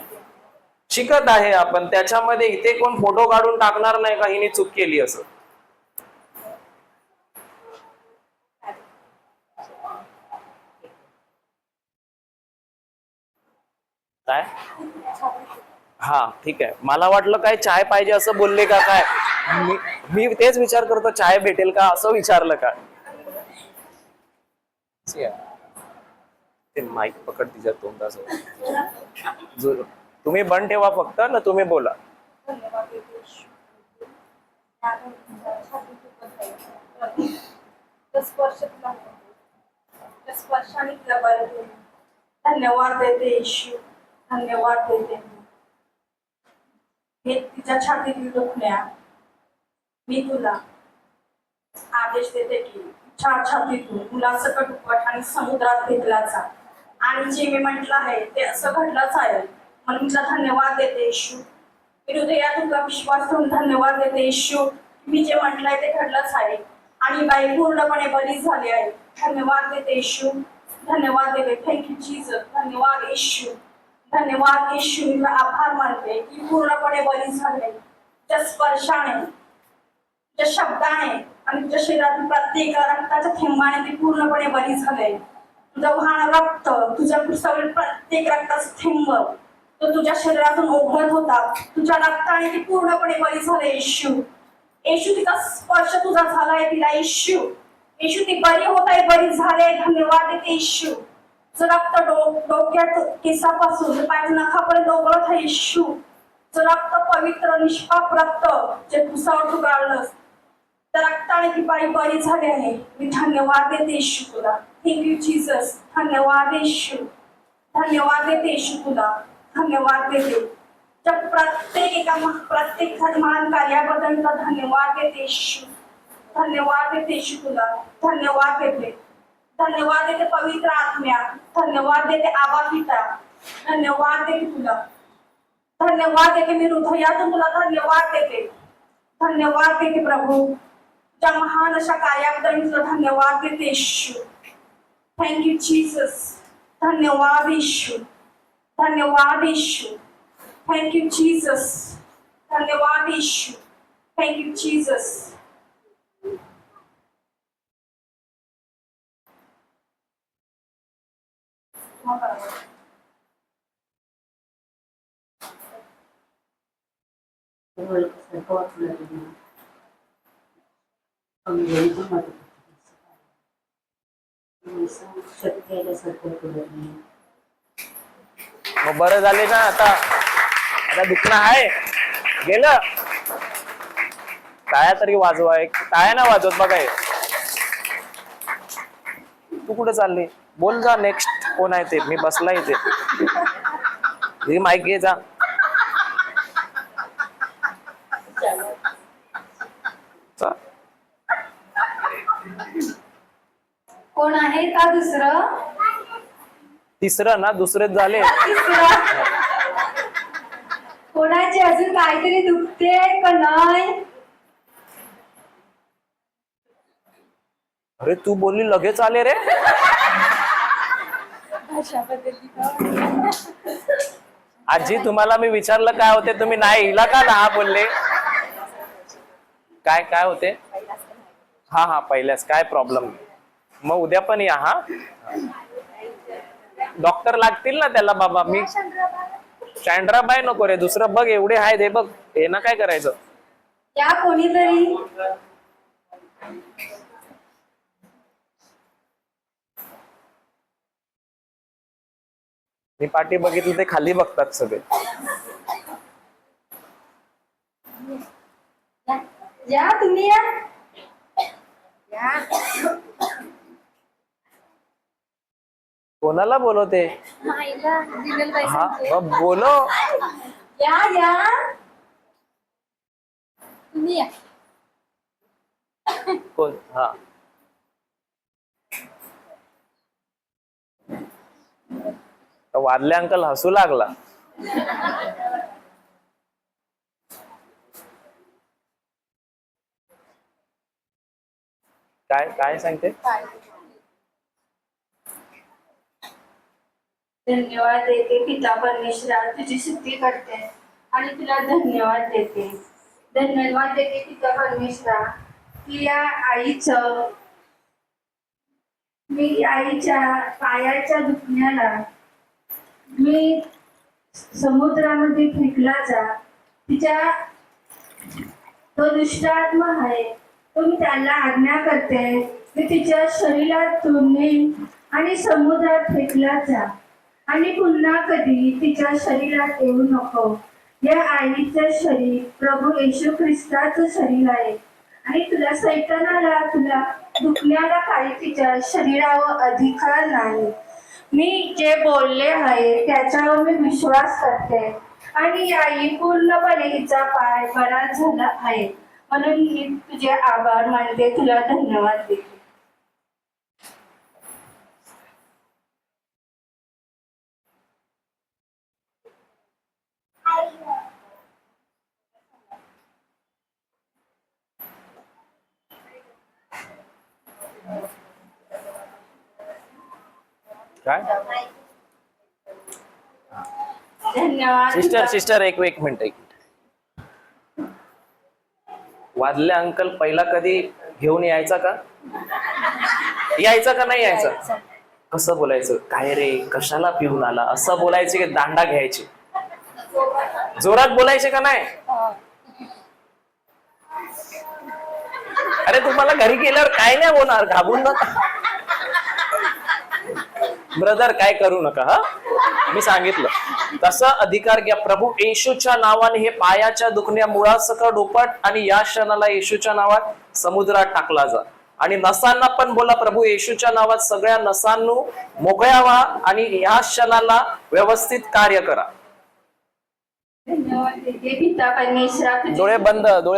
शिकत आहे आपण त्याच्यामध्ये. इथे कोण फोटो काढून टाकणार नाही का हिने चूक केली असं. काय? हा, ठीक आहे. मला वाटलं काय चाय पाहिजे असं बोलले का काय. मी तेच विचार करतो, चाय भेटेल का असं विचारलं का. ते माईक पकड तिच्या तोंडाजवळ. तुम्ही बंद ठेवा फक्त ना, तुम्ही बोला. धन्यवाद देते येशू, धन्यवाद देते. हे तिच्या छातीतील दुखण्या मी तुला आदेश देते की छातीतून मुलासकट उपट आणि समुद्रात भेटलाचा. आणि जे मी म्हटलं आहे ते असं घडलंच आहे. म्हणून तुला धन्यवाद देते येशू. मी हृदयात तुला विश्वास ठेवून धन्यवाद देते येशू. मी जे म्हटलंय ते घडलंच आहे आणि बाई पूर्णपणे बरी झाली आहे. धन्यवाद देते येशू, धन्यवाद देते. Thank you Jesus. धन्यवाद येशू, धन्यवाद येशू. मी आभार मानते की पूर्णपणे बरी झाली. तुझ्या स्पर्शाने, तुझ्या शब्दाने आणि तुझ्या शरीरातील प्रत्येक रक्ताच्या थेंबाने ती पूर्णपणे बरी झाले. तुझं वाहणारं रक्त, तुझ्या पुस्तकातील प्रत्येक रक्ताचा थेंब तो तुझ्या शरीरातून ओघळत होता. तुझ्या रक्ताने ती पूर्णपणे बरी झाले येशू. येशू तिचा स्पर्श तुझा झालाय तिला येशू. येशू ती बरी होत आहे, बरी झाले. धन्यवाद देते येशू. जर रक्त डोक्यात केसापासून पायाच्या नखापर्यंत ओघळत आहे येशू. जर रक्त पवित्र निष्पाप रक्त जे तुझ्यावर तू गाळलंस त्या रक्ताने ती बाई बरी झाली आहे. मी धन्यवाद देते येशू तुला. Thank you Jesus. धन्यवाद येशू. धन्यवाद देते येशू तुला. धन्यवाद देते. त्या प्रत्येक महान कार्याबद्दल तुला धन्यवाद देते येशू. धन्यवाद देते येशू तुला. धन्यवाद देते. धन्यवाद देते पवित्र आत्म्या. धन्यवाद देते आबा पिता. धन्यवाद देते तुला. धन्यवाद देते मी हृदयातून तुला धन्यवाद देते. धन्यवाद देते प्रभू. त्या महान अशा कार्याबद्दल मी तुला धन्यवाद देते येशू. Thank you Jesus. धन्यवाद येशू. धन्यवाद येशू. Thank you Jesus. धन्यवाद येशू. Thank you Jesus. मग बरं झाले ना. आता दुखणं आहे गेलं. टाळ्या तरी वाजवाय. टाळ्या ना वाजवत बघाय. तू कुठे चालली? बोल जा. नेक्स्ट कोण आहे ते? मी बसला इथे. ही माईक घे जा. कोण आहे का दुसरं? तिसरं ना. दुसरेच झाले. तिसरं कोणाची अजून काहीतरी दुखते का नाही? अरे तू बोलली लगेच आले रे. आजी तुम्हाला मी विचारलं काय होते, तुम्ही नाही हिला का ना बोलले? काय काय होते? हा हा पहिल्याच काय प्रॉब्लेम? मग उद्या पण या. हा डॉक्टर लागतील ना त्याला बाबा. मी चंद्राबाई नको रे. दुसरं बघ. एवढे आहेत हे बघ. हे ना काय करायचं? या कोणीतरी. मी पाठी बघितलं ते खाली बघतात सगळे. या तुम्ही या. कोणाला बोलवते? हा मग बोलो. या या तुम्ही या. कोण? हा वारले अंकल हसू लागला. काय काय सांगते? धन्यवाद देते पिता परमेश्वरा. तुझी स्तुती करते आणि तुला धन्यवाद देते. धन्यवाद देते पिता परमेश्वरा की या आईच्या पायाच्या दुखण्याला मी समुद्रामध्ये फेकला जा. तिच्या तो दुष्ट आत्मा आहे तो मी त्याला आज्ञा करते. मी तिच्या शरीरातून आणि समुद्रात फेकला जा आणि पुन्हा कधी तिच्या शरीरात येऊ नको. या आईचं शरीर प्रभू येशू ख्रिस्ताचं शरीर आहे आणि तुला सैतानाला तुला दुखण्याला काही तिच्या शरीरावर अधिकार नाही. मी जे बोलले आहे त्याच्यावर मी विश्वास करते आणि आई पूर्णपणे हिचा पाय बरा झाला आहे म्हणून मी तुझे आभार मानते. तुला धन्यवाद देते. काय? धन्यवाद सिस्टर एक मिनिट. वादले अंकल पहिला कधी घेऊन यायचा का? यायचा का नाही यायचा? कसं बोलायचं? काय रे कशाला पिऊन आला असं बोलायचे की दांडा घ्यायचे? जोरात बोलायचे का नाही? अरे तुम्हाला घरी गेल्यावर काय नाही होणार. घाबरून नका ब्रदर. काय करू नका. हा मी सांगितलं तसा अधिकार घ्या. प्रभू येशूच्या नावाने हे पायाच्या दुखण्या मुळासकट उपट आणि या क्षणाला येशूच्या नावात समुद्रात टाकला जा आणि नसांना पण बोला प्रभू येशूच्या नावात सगळ्या नसांनो मोकळ्या व्हा आणि या क्षणाला व्यवस्थित कार्य करा. धन्यवाद देते पिता परमेश्वरा, तुझी डोळे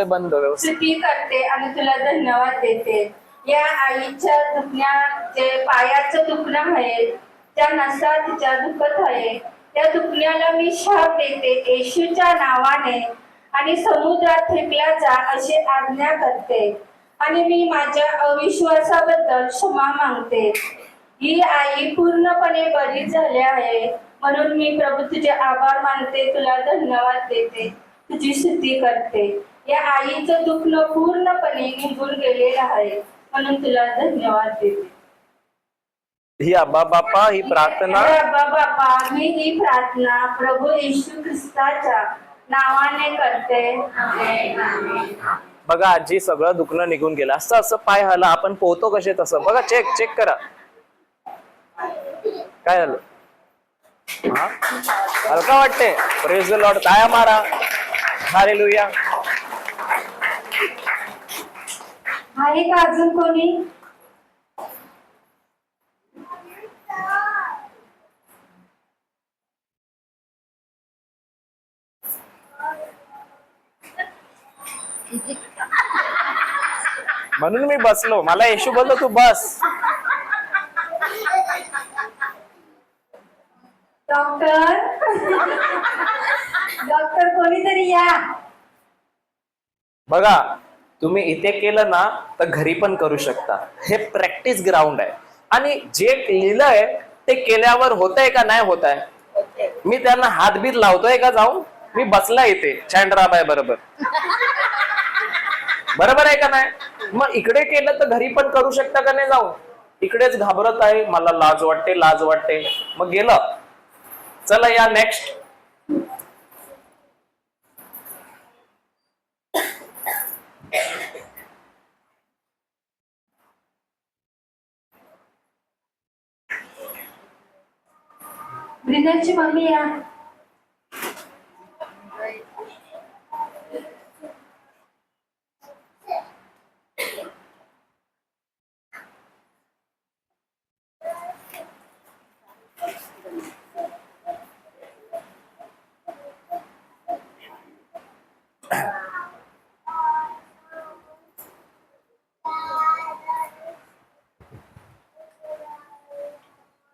बंद व्यवस्थित. स्तुती करते आणि तुला धन्यवाद देते. या आईच्या दुखण्याचे पायाचं दुखणं आहे, त्या नसा तिच्या दुखत आहे, त्या दुखण्याला मी शाप देते येशूच्या नावाने आणि समुद्रात फेकल्या जा अशी आज्ञा करते. आणि मी माझ्या अविश्वासाबद्दल क्षमा मागते. ही आई पूर्णपणे बरी झाली आहे म्हणून मी प्रभू तुझे आभार मानते, तुला धन्यवाद देते, तुझी स्तुती करते. या आईचं दुखणं पूर्णपणे निघून गेलेलं आहे म्हणून तुला धन्यवाद देते. ही अब्बा बापा ही प्रार्थना हे अब्बा बापा, मी ही प्रार्थना प्रभू येशू ख्रिस्ताच्या नावाने करते. आमेन. बघा आजी सगळं दुखणं निघून गेलं. असं असं पाय हाला आपण पोहतो कसे तसं बघा. चेक करा काय झालं. हा हलका वाटते. Praise the Lord. टाळ्या मारा. हालेलुया. आहे का अजून कोणी? म्हणून मी बसलो. मला येशू बोललो तू बस. डॉक्टर डॉक्टर कोणीतरी या. बघा तुम्ही इथे केलं ना तर घरी पण करू शकता. हे प्रॅक्टिस ग्राउंड आहे आणि जे लिहिलंय ते केल्यावर होतंय का नाही होत आहे. मी त्यांना हातबीत लावतोय का जाऊन. मी बसला इथे चॅन्डराबाई बरोबर. बरोबर आहे का नाही. मग इकडे केलं तर घरी पण करू शकता का नाही जाऊन. इकडेच घाबरत आहे मला लाज वाटते मग गेलं. चला या नेक्स्ट. ब्रिंदाची मम्मी या.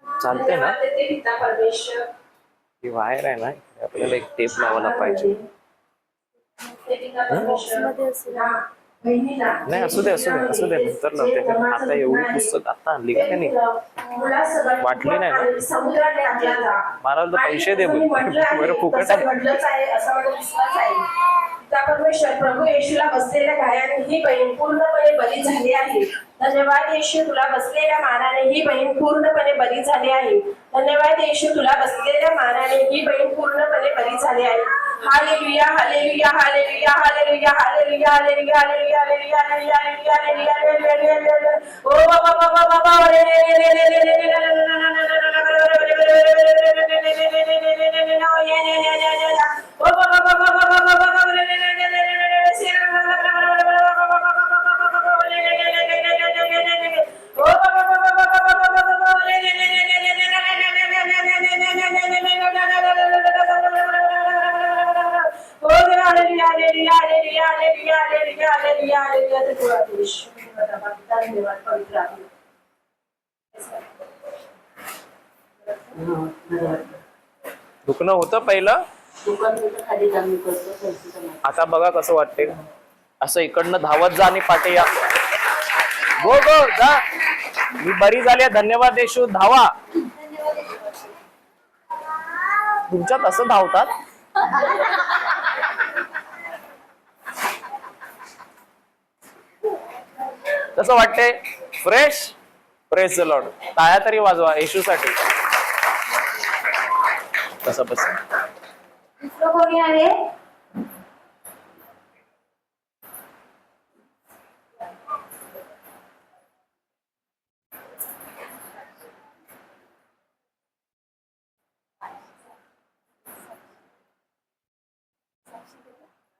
चालते ना. धन्यवाद देते पिता परमेश्वर. ही वायर आहे ना आपल्याला एक टेप लावायला पाहिजे. पिता परमेश्वर. हा, बहिणीला. नाही असू दे नंतर लावते. आता एवढी पुस्तक आता आणली का त्यांनी वाटली नाही ना. समुद्रात टाकला जा. मला तर पैसे दे बोल. बरं फुकट आहे. घडलंच आहे असा माझा विश्वास आहे. पिता परमेश्वर प्रभू येशूला बसलेल्या गायाने ही बहीण पूर्णपणे बरी झाली आहे. धन्यवाद येशू तुला बसलेल्या मानाने ही बहीण पूर्णपणे बरी झाली आहे. धन्यवाद येशू तुला बसलेल्या मानाने ही बहीण पूर्णपणे बरी झाली आहे. Hallelujah hallelujah hallelujah hallelujah hallelujah hallelujah hallelujah hallelujah hallelujah hallelujah hallelujah. ओ बाबा बाबा बाबा दुखणं होतं पहिलं. आता बघा कसं वाटते. असं इकडनं धावत जा आणि पाटे या. गो जा. मी बरी झाली. धन्यवाद येशू. धावा. तुमच्यात असं धावतात. कसं वाटते. फ्रेश. Praise the Lord. टाळ्या तरी वाजवा येशूसाठी. कसं बस. दुसरं कोणी आहे?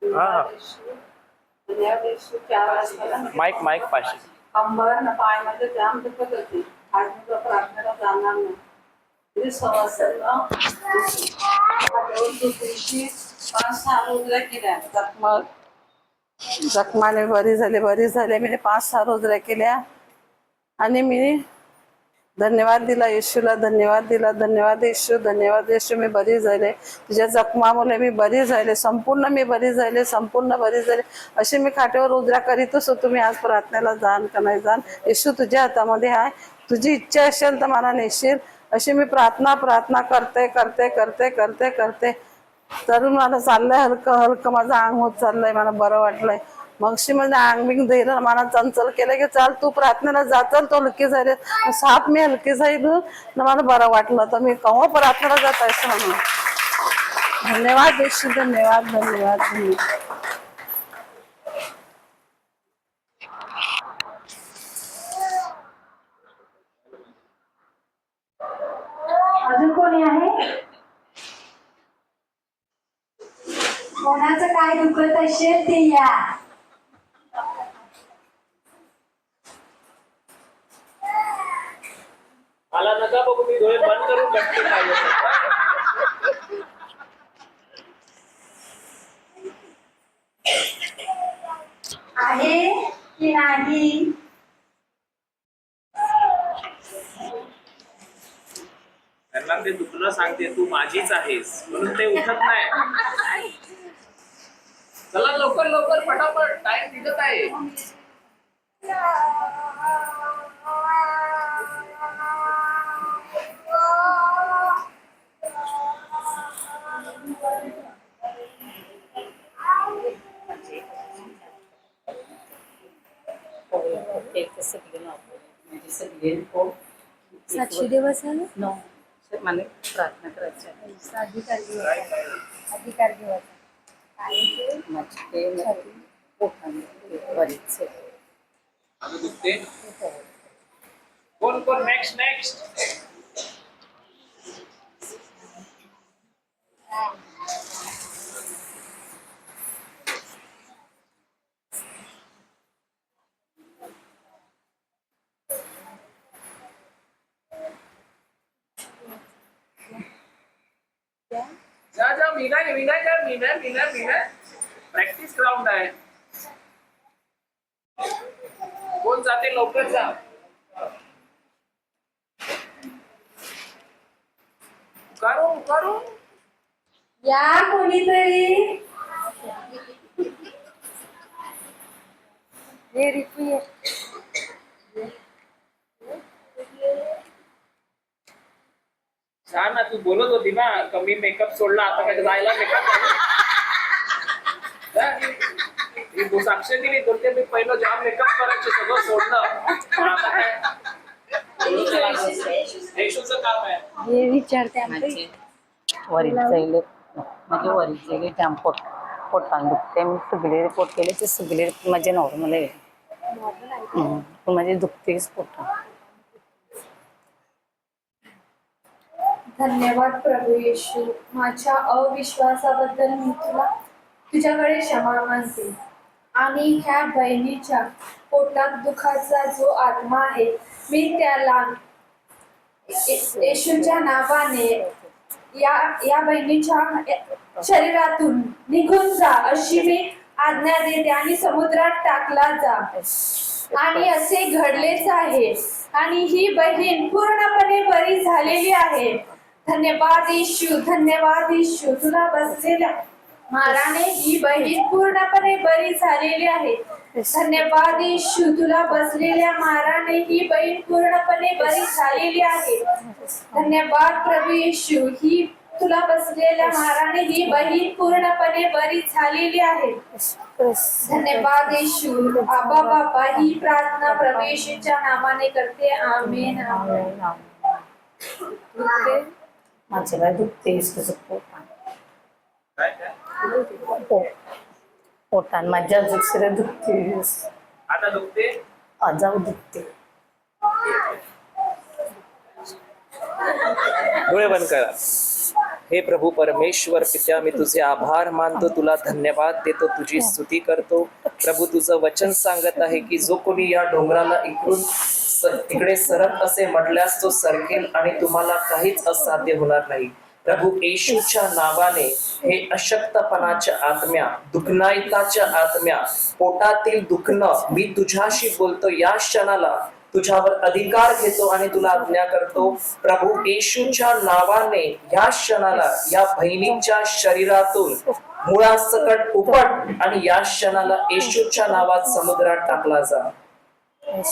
हा माईक पाशी. कंबर न पायामध्ये जाम दुखत होती. आज मी प्रार्थनेला जाणार नाही. तरी सवासला दुसरीची 5-6 रोजल्या केल्या. जखमाने बरी झाले. मी 5-6 रोजल्या केल्या आणि मी धन्यवाद दिला येशूला. धन्यवाद येशू. मी बरी झाले. तुझ्या जखमामुळे मी बरी झाले. संपूर्ण बरी झाले. अशी मी खाट्यावर रोजरा करीतच होतो. तुम्ही आज प्रार्थनेला जाण का नाही जाण, येशू तुझ्या हातामध्ये आहे. तुझी इच्छा असेल तर मला नेशील. अशी मी प्रार्थना करते. तर मला चाललंय हलकं माझं अंग होत चाललंय. मला बरं वाटलंय. मगशी म्हणजे अंग बिंग दिलं मला चंचल केलं की चाल तू प्रार्थनेला जा. चल तो हलकी झाले. साप मी हलकी जाईल ना मला बरं वाटलं. तर मी केव्हा प्रार्थनेला जात आहे म्हणून धन्यवाद येशू. धन्यवाद. अजून कोणी आहे? कोणाचं काय दुखत असेल ते या. मला नका बघू, मी डोळे बंद करून बघते काय होतं. आहे की नाही? त्यांना ते दुखणं सांगते तू माझीच आहेस म्हणून ते उठत नाही. चला लवकर फटाफट, टाइम निघत आहे. साक्षी दिवस आहे ना? मला प्रार्थना करायची आहे. अधिकार दिवस अजून दुखते? कोण नेक्स्ट जा मीना प्रॅक्टिस ग्राउंड आहे. कोण जाते लवकर जा. करू या कोणीतरी. हे रिपू ये. छान ना, तू बोलत होती ना कमी मेकअप सोडला, आता काय जायला मेकअप. तू साक्ष दिली बोलते मी पहिलं जाम मेकअप करायचं सगळं सोडलं. आता काय येशूचं काम आहे. हे विचारते आमचे वरील म्हणजे जाम पोटाला दुखते. मी सगळे रिपोर्ट केले ते सगळे माझे नॉर्मल आहे. पण माझे दुखतेच पोटा. धन्यवाद प्रभू येशू. माझ्या अविश्वासाबद्दल मी तुझ्याकडे क्षमा मागते. आणि ह्या बहिणीच्या पोटात दुखाचा जो आत्मा आहे मी त्याला येशूच्या नावाने या बहिणीच्या शरीरातून निघून जा अशी मी आज्ञा देते आणि समुद्रात टाकला जा. आणि असे घडलेच आहे आणि ही बहीण पूर्णपणे बरी झालेली आहे. धन्यवाद येशू. तुला बसलेल्या माराने ही बहीण पूर्णपणे बरी झालेली आहे. धन्यवाद येशू. तुला बसलेल्या माराने ही बहीण पूर्णपणे बरी झालेली आहे. धन्यवाद प्रभू येशू. ही तुला बसलेल्या माराने ही बहीण पूर्णपणे बरी झालेली आहे. धन्यवाद येशू. आबा बाबा ही प्रार्थना प्रभू येशूच्या नावाने करते. आमेन. माझे काय दुखतेस तुझं पोटान माझ्या दुसऱ्या दुखतेस. आता दुखते. आजाव दुखते. डोळे बंद करा. हे प्रभू परमेश्वर पित्या, मी तुझे आभार मानतो, तुला धन्यवाद देतो, तुझी स्तुती करतो. प्रभू तुझं वचन सांगत आहे की जो कोणी या डोंगराला इकडून तिकडे सरक असे म्हटल्यास तो सरकेल आणि तुम्हाला काहीच असाध्य होणार नाही. प्रभू येशूच्या नावाने हे अशक्तपणाच्या आत्म्या, दुखनाईताच्या आत्म्या, पोटातील दुखणं, मी तुझ्याशी बोलतो या क्षणाला तुझ्यावर अधिकार घेतो आणि तुला आज्ञा करतो. प्रभू येशूच्या नावाने या क्षणाला या बहिणीच्या शरीरातून मुळासकट उपट आणि या क्षणाला येशूच्या नावात समुद्रात टाकला जा.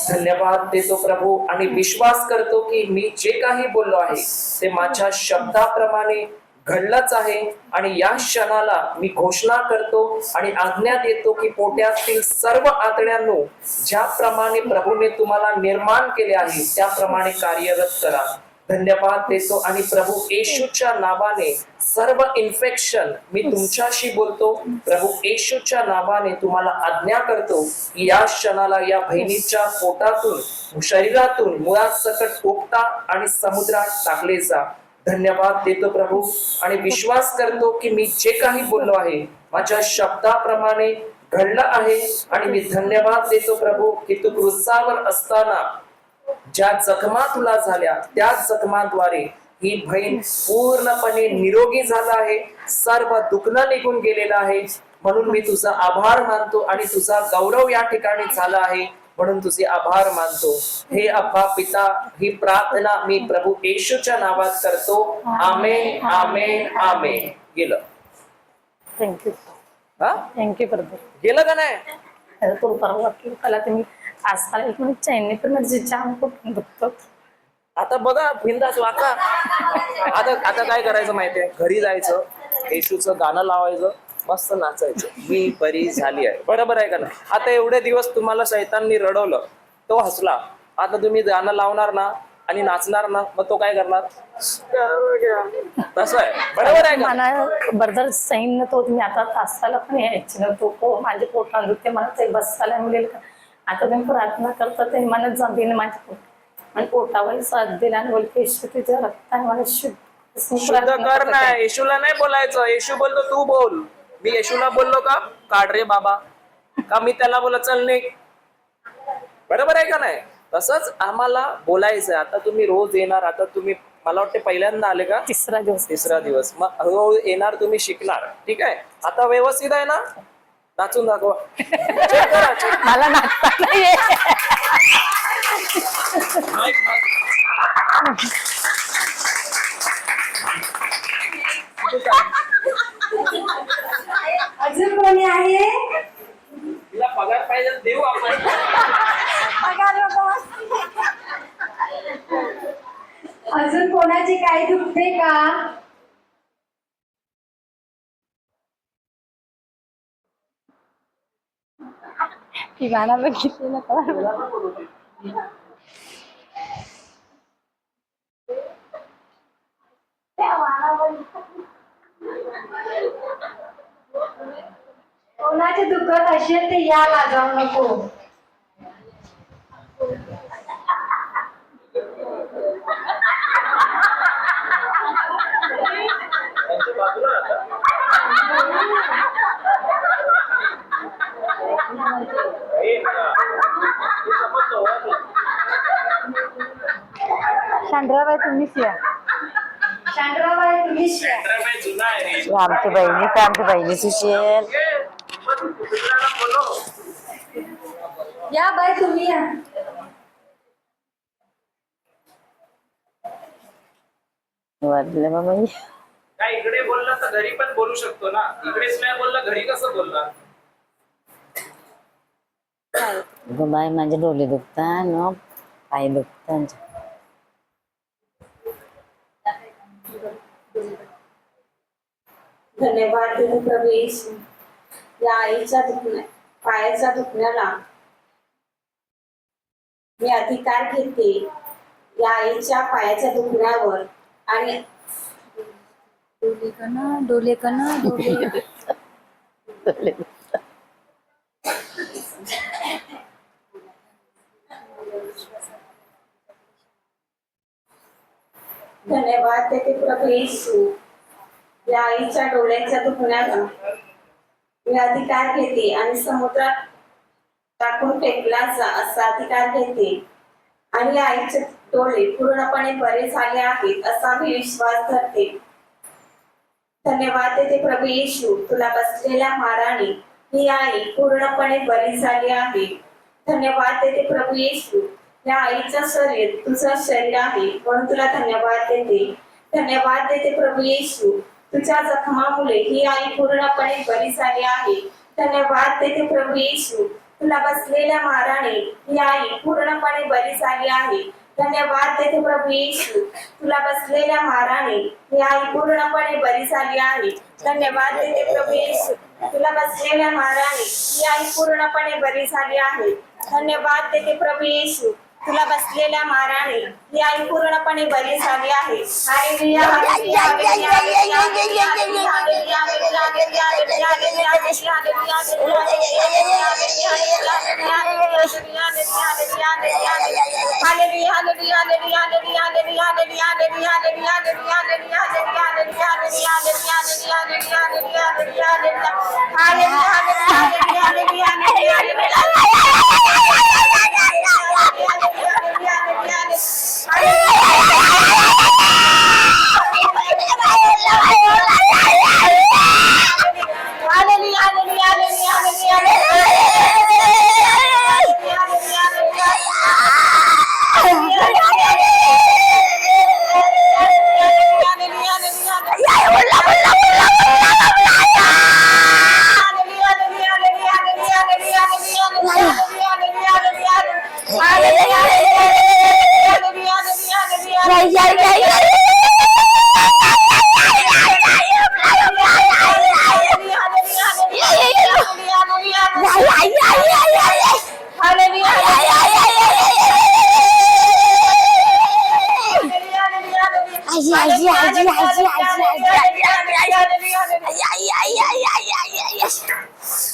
धन्यवाद देतो प्रभू आणि विश्वास करतो की मी जे काही बोललो आहे ते माझ्या शब्दाप्रमाणे घडलंच आहे. आणि या क्षणाला मी घोषणा करतो आणि आज्ञा देतो की पोट्यातील सर्व आतड्यांनो, ज्याप्रमाणे प्रभूने तुम्हाला निर्माण केले आहे त्याप्रमाणे कार्यरत करा. धन्यवाद देतो आणि प्रभू येशूच्या नावाने सर्व इन्फेक्शन, मी तुमच्याशी बोलतो, प्रभू येशूच्या नावाने तुम्हाला आज्ञा करतो की या क्षणाला या बहिणीच्या पोटातून, शरीरातून मुळात सकट उपटा आणि समुद्रात टाकले जा. धन्यवाद देतो प्रभू आणि विश्वास करतो की मी जे काही बोललो आहे माझ्या शब्दाप्रमाणे घडलं आहे. आणि मी धन्यवाद देतो प्रभू की तू क्रूसावर असताना ज्या जखमा तुला झाल्या त्या जखमांद्वारे ही बहीण पूर्णपणे निरोगी झाला आहे, सर्व दुखणं निघून गेलेलं आहे. म्हणून मी तुझा आभार मानतो आणि तुझा गौरव या ठिकाणी झाला आहे म्हणून तुझे आभार मानतो. हे अब्बा पिता, ही प्रार्थना मी प्रभू येशूच्या नावात करतो. आमेन, आमेन, आमेन. गेलं. थँक्यू हा थँक्यू प्रभू. गेलं का नाही? अरे तो परवा कला तुम्ही आज चालेल पण चैनी पण माझे जाम खूप दुखतात. आता बघा बिंदास वाका. आता काय करायचं माहितीये, घरी जायचं, येशूचं गाणं लावायचं, मस्त नाचायचं, मी बरी झाली आहे. बरोबर आहे का नाही? आता एवढे दिवस तुम्हाला शैताननी रडवलं, तो हसला. आता तुम्ही गाणं लावणार ना आणि नाचणार ना, मग तो काय करणार? तसं आहे. बरोबर आहे का? मला बरोबर सैन तो तुम्ही आता तासाला पण यायचे ना, तो माझे पोटात दुखते, मला ते बसायला मिळेल का? आता तुम्ही प्रार्थना करता ते मला जमीन माझ्या पोट आणि पोटावर साथ दिला आणि बोलते येशू तुझ्या रक्ताने मला शुद्ध कर. नाही, येशूला नाही बोलायचं. येशू बोलतो तू बोल. मी येशूला बोललो का काढ रे बाबा, का मी त्याला बोला चल नाही? बरोबर आहे का नाही? तसंच आम्हाला बोलायचं. आता तुम्ही रोज येणार. आता तुम्ही मला वाटते पहिल्यांदा आले का? तिसरा दिवस. मग हळूहळू येणार, तुम्ही शिकणार. ठीक आहे? आता व्यवस्थित आहे ना? नाचून दाखवा. Check करा, check. मला नाचता नाही येत. अजून कोणी आहे? तिला पगार पाहिजे देऊ आपण. अजून कोणाची काय दुखते का? ती गाणं बघितलेलं का? कोणाचे दुखत असेल ते या लाजावू नको. शांड्राबाई तुम्हीच या. शांडराबाई तुम्हीच या. आमची बहिणी तर आमच्या बहिणीची शेल. या बाई तुम्ही या. वाटलं बाबा काय इकडे बोलला तर घरी पण बोलू शकतो ना. इकडेच नाही बोलला, घरी कसं बोलला? बाई माझे डोळे दुखतात न पाय दुखतात. धन्यवाद देतो प्रभू येशू. या आईच्या पायाच्या दुखण्याला मी अधिकार घेते. या आईच्या पायाच्या दुखण्यावर आणि डोले कना धन्यवाद देते प्रभू येशू. या आईच्या डोळ्याच्या दुखण्याला मी अधिकार घेते आणि समुद्रात टाकून फेकला जा असा अधिकार घेते आणि या आईचे डोळे पूर्णपणे बरे झाले आहेत असा मी विश्वास धरते. धन्यवाद देते प्रभू येशू, तुला बसलेल्या माराने ही आई पूर्णपणे बरी झाली आहे. धन्यवाद देते प्रभू येशू, या आईचं शरीर तुझं शरीर आहे म्हणून तुला धन्यवाद देते. धन्यवाद देते प्रभू येशू, तुझ्या जखमामुळे ही आई पूर्णपणे बरी झाली आहे. धन्यवाद देते प्रभू येशू, तुला बसलेल्या माराने ही आई पूर्णपणे बरी झाली आहे. धन्यवाद देते प्रभू येशू, तुला बसलेल्या माराने ही आई पूर्णपणे बरी झाली आहे. धन्यवाद देते प्रभू येशू, तुला बसलेल्या माराने ही आई पूर्णपणे बरी झाली आहे. धन्यवाद देते प्रभू येशू, तुला बसलेल्या माराने ही आई पूर्णपणे बरी झाली आहे. Hallelujah, hallelujah, hallelujah, hallelujah, hallelujah, hallelujah, hallelujah, hallelujah, hallelujah, hallelujah, hallelujah,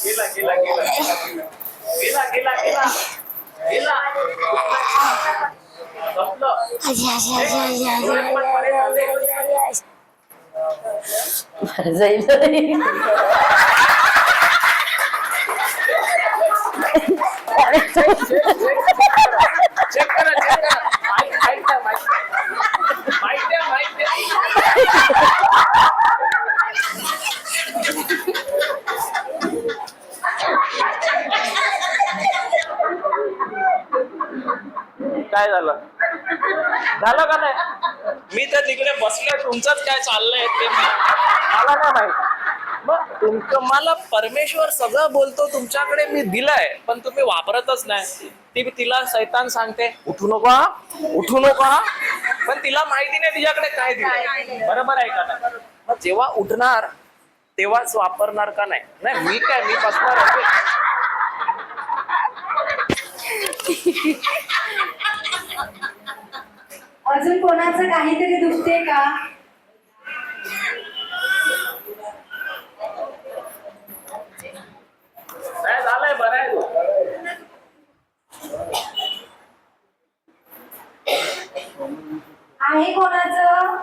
गेला गेला गेला गेला गेला गेला गेला जाईल चेक करा माईक द्या माईक द्या काय झालं झालं का नाही? मी तर तिकडे बसलोय, तुमचंच काय चाललंय ते मला नाही माहित. मग मला परमेश्वर सगळं बोलतो तुमच्याकडे मी दिलंय, पण तुम्ही वापरतच नाही. तिला सैतान सांगते उठू नका उठू नका, पण तिला माहिती नाही तिच्याकडे काय दिलंय. बरोबर आहे का नाही? मग जेव्हा उठणार तेव्हाच वापरणार का नाही? नाही मी काय, मी बसणार अजून कोणाचं काहीतरी दुखते का? नाही झालंय, बरं आहे. आहे कोणाचं?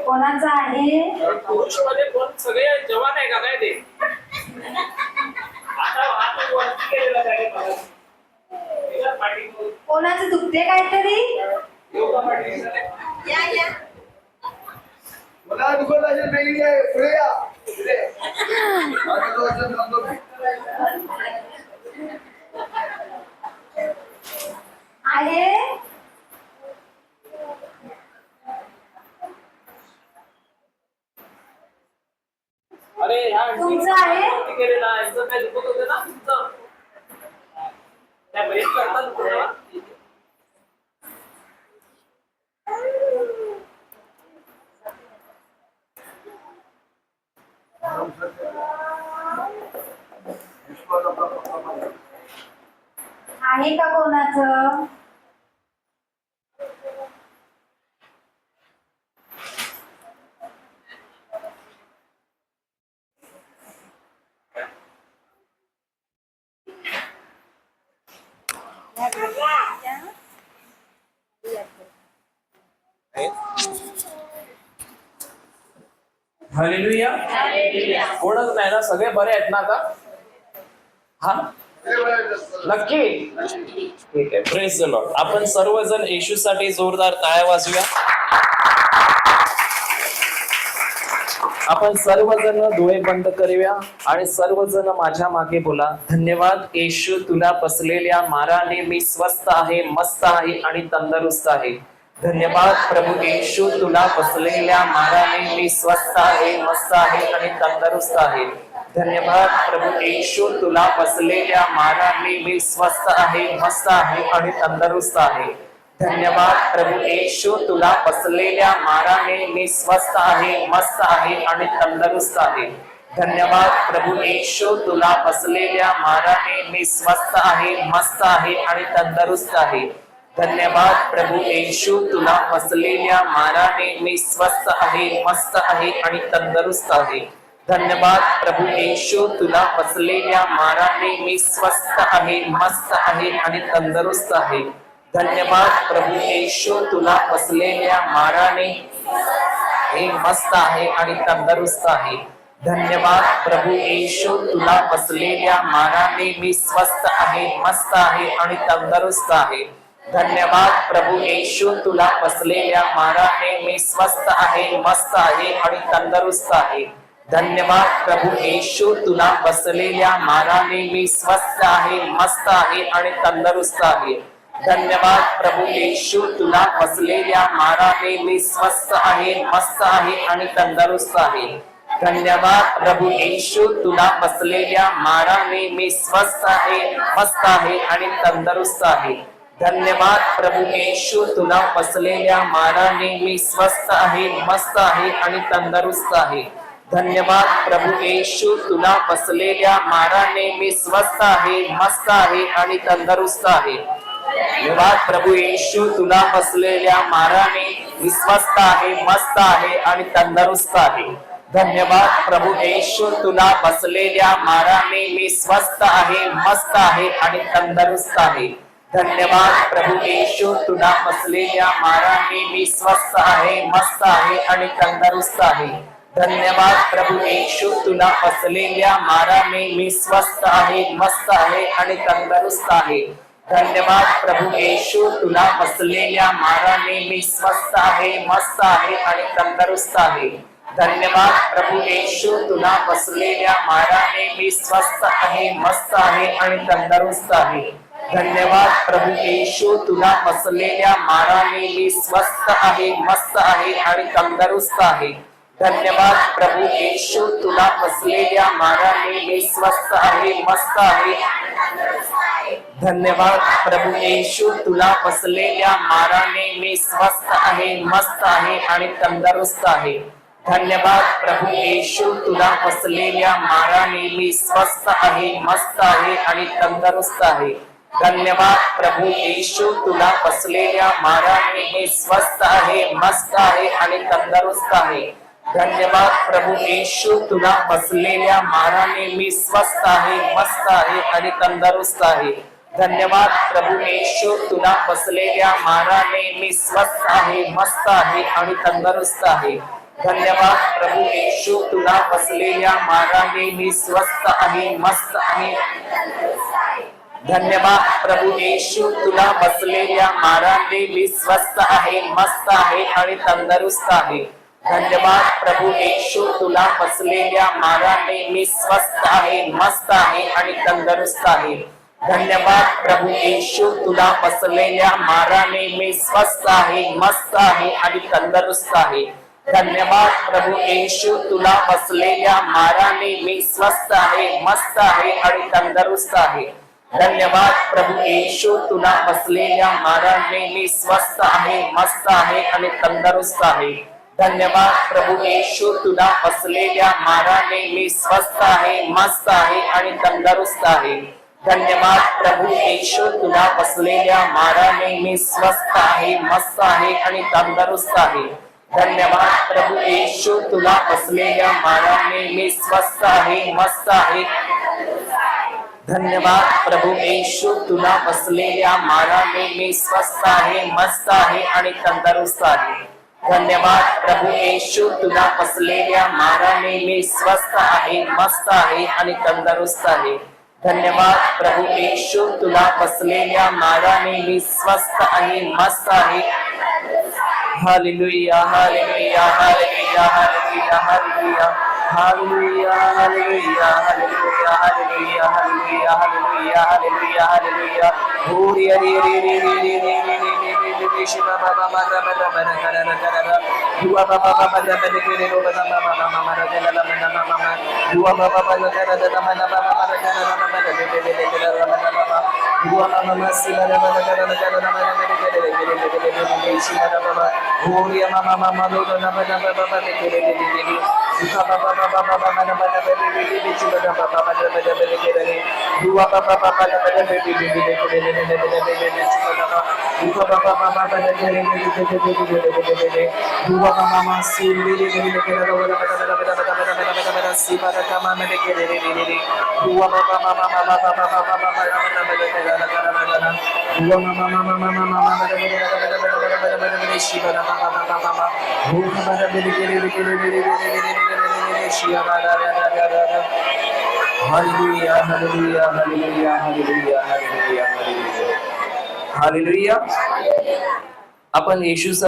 कोणाचं आहे? पुरुष मध्ये कोण सगळे जवान आहे का काय ते? आता हात वरती केलेला आहे मला. तिला पाठीमागून कोणाचं दुखते काहीतरी? योगा पाठी. या मला दुखत असेल पेली आहे पुढे या पुढे. आता तो असेल सांगतो मी. आहे? अरे ह्या तुमचं आहे? वरती केलेला आहे. यांचं काय दुखत होतं ना तुमचं? त्या ब्रेक करतात पुढे. आहे का कोणाचं? हालेलुया. कोणच नाही ना, सगळे बरे आहेत ना आता? हा, नक्की. ठीक आहे. Praise the Lord. आपण सर्वजण येशूसाठी जोरदार टाळ्या वाजूया. आपण सर्वजण डोळे बंद करूया आणि सर्वजण माझ्या मागे बोला, धन्यवाद येशू, तुला बसलेल्या माराने मी स्वस्थ आहे, मस्त आहे आणि तंदुरुस्त आहे. धन्यवाद प्रभू येशू, तुला बसलेल्या माराने मी स्वस्थ आहे, मस्त आहे आणि तंदुरुस्त आहे. धन्यवाद प्रभू येशू, तुला बसलेल्या माराने मी स्वस्थ आहे, मस्त आहे आणि तंदुरुस्त आहे. धन्यवाद प्रभू येशू, तुला बसलेल्या माराने मी स्वस्थ आहे, मस्त आहे आणि तंदुरुस्त आहे. धन्यवाद प्रभू येशू, तुला बसलेल्या माराने मी स्वस्थ आहे, मस्त आहे आणि तंदुरुस्त आहे. धन्यवाद प्रभू येशू, तुला बसलेल्या माराने मी स्वस्थ आहे, मस्त आहे आणि तंदुरुस्त आहे. धन्यवाद प्रभू येशू, तुला बसलेल्या माराने मी स्वस्थ आहे, मस्त आहे आणि तंदुरुस्त आहे. धन्यवाद प्रभू येशू, तुला बसलेल्या माराने हे मस्त आहे आणि तंदुरुस्त आहे. धन्यवाद प्रभू येशू, तुला बसलेल्या माराने मी स्वस्थ आहे, मस्त आहे आणि तंदुरुस्त आहे. धन्यवाद प्रभू येशू, तुला बसलेल्या माराने मी स्वस्थ आहे, मस्त आहे आणि तंदुरुस्त आहे. धन्यवाद प्रभू येशू, तुला बसलेल्या माराने मी स्वस्थ आहे, मस्त आहे आणि तंदुरुस्त आहे. धन्यवाद प्रभू येशू, तुला बसलेल्या माराने मी स्वस्थ आहे, मस्त आहे आणि तंदुरुस्त आहे. धन्यवाद प्रभू येशू, तुला बसलेल्या माराने मी स्वस्थ आहे, मस्त आहे आणि तंदुरुस्त आहे. धन्यवाद प्रभू येशू, तुला बसलेल्या माराने मी स्वस्थ आहे, मस्त आहे आणि तंदुरुस्त आहे. धन्यवाद प्रभू येशू, तुला बसलेल्या माराने मी स्वस्थ आहे, मस्त आहे आणि तंदुरुस्त आहे. धन्यवाद प्रभू येशू, तुला बसलेल्या माराने मी स्वस्थ आहे, मस्त आहे आणि तंदुरुस्त आहे. धन्यवाद प्रभू येशू, तुला बसलेल्या माराने मी स्वस्थ आहे, मस्त आहे आणि तंदुरुस्त आहे. धन्यवाद प्रभू येशू, तुला बसलेल्या माराने मी स्वस्थ आहे, मस्त आहे आणि तंदुरुस्त आहे. धन्यवाद प्रभू येशू, तुला बसलेल्या माराने मी स्वस्थ आहे, मस्त आहे आणि तंदुरुस्त आहे. धन्यवाद प्रभू येशू, तुला बसलेल्या माराने मी स्वस्थ आहे, मस्त आहे आणि तंदुरुस्त आहे. धन्यवाद प्रभू येशू, तुला बसलेल्या माराने मी स्वस्थ आहे, मस्त आहे आणि तंदुरुस्त आहे. धन्यवाद प्रभू येशू, तुला बसलेल्या माराने मी स्वस्थ आहे, मस्त आहे आणि तंदुरुस्त आहे. धन्यवाद प्रभू येशू, तुला बसलेल्या माराने मी स्वस्थ आहे, मस्त आहे. धन्यवाद प्रभू येशू, तुला बसलेल्या माराने मी स्वस्थ आहे, मस्त आहे आणि तंदुरुस्त आहे. धन्यवाद प्रभू येशू, तुला बसलेल्या माराने मी स्वस्थ आहे, मस्त आहे आणि तंदुरुस्त आहे. धन्यवाद प्रभू येशू, तुला बसलेल्या माराने मी स्वस्थ आहे, मस्त आहे आणि तंदुरुस्त आहे. धन्यवाद प्रभू येशू, तुला बसलेल्या माराने मी स्वस्थ आहे, मस्त आहे आणि तंदुरुस्त आहे. धन्यवाद प्रभू येशू, तुला बसलेल्या माराने मी स्वस्थ आहे, मस्त आहे आणि तंदुरुस्त आहे. धन्यवाद प्रभू येशू, तुला बसलेल्या माराने मी स्वस्थ आहे, मस्त आहे. धन्यवाद प्रभू येशू, तुला बसलेल्या माराने मी स्वस्थ आहे, मस्त आहे आणि तंदुरुस्त आहे. धन्यवाद प्रभू येशू, तुला बसलेल्या माराने मी स्वस्थ आहे, मस्त आहे आणि तंदुरुस्त आहे. धन्यवाद प्रभू येशू, तुला बसलेल्या माराने मी स्वस्थ आहे, मस्त आहे आणि तंदुरुस्त आहे. धन्यवाद प्रभू येशू, तुला बसलेल्या माराने मी स्वस्थ आहे, मस्त आहे आणि तंदुरुस्त आहे. धन्यवाद प्रभू येशू, तुला बसलेल्या माराने मी स्वस्थ आहे, मस्त आहे आणि तंदुरुस्त आहे. धन्यवाद प्रभू येशू, तुला बसलेल्या माराने मी स्वस्थ आहे, मस्त आहे आणि तंदुरुस्त आहे. धन्यवाद प्रभू येशू, तुला बसलेल्या माराने मी स्वस्थ आहे, मस्त आहे आणि तंदुरुस्त आहे. धन्यवाद प्रभू येशू, तुला बसलेल्या माराने मी स्वस्थ आहे, मस्त आहे. धन्यवाद प्रभू येशू, तुला बसलेल्या माराने मी स्वस्थ आहे, मस्त आहे आणि तंदुरुस्त आहे. धन्यवाद प्रभू येशू, तुला बसलेल्या माराने मी स्वस्थ आहे, मस्त आहे आणि तंदुरुस्त आहे. धन्यवाद प्रभू येशू, तुला बसलेल्या माराने मी स्वस्थ आहे, मस्त आहे. Hallelujah, hallelujah, hallelujah, hallelujah, hallelujah. Hallelujah, hallelujah, hallelujah, hallelujah, hallelujah, hallelujah, hallelujah, hallelujah. Hori hori hori hori hori hori hori hori Shiva Baba Baba Baba Baba Baba Baba Dua Baba Baba Baba Baba Baba Baba Mama Rajala Mama Mama Dua Baba Baba Baba Mama Baba Baba Baba Dua Mama Siva Baba Baba Baba Shiva Baba Hori Mama Mama Lodo Baba Baba Baba Dua Baba Baba Baba Baba Baba Shiva Baba Baba Dua Baba Baba Hallelujah, hallelujah, hallelujah, hallelujah, hallelujah, hallelujah. Hallelujah. आपण येशूचा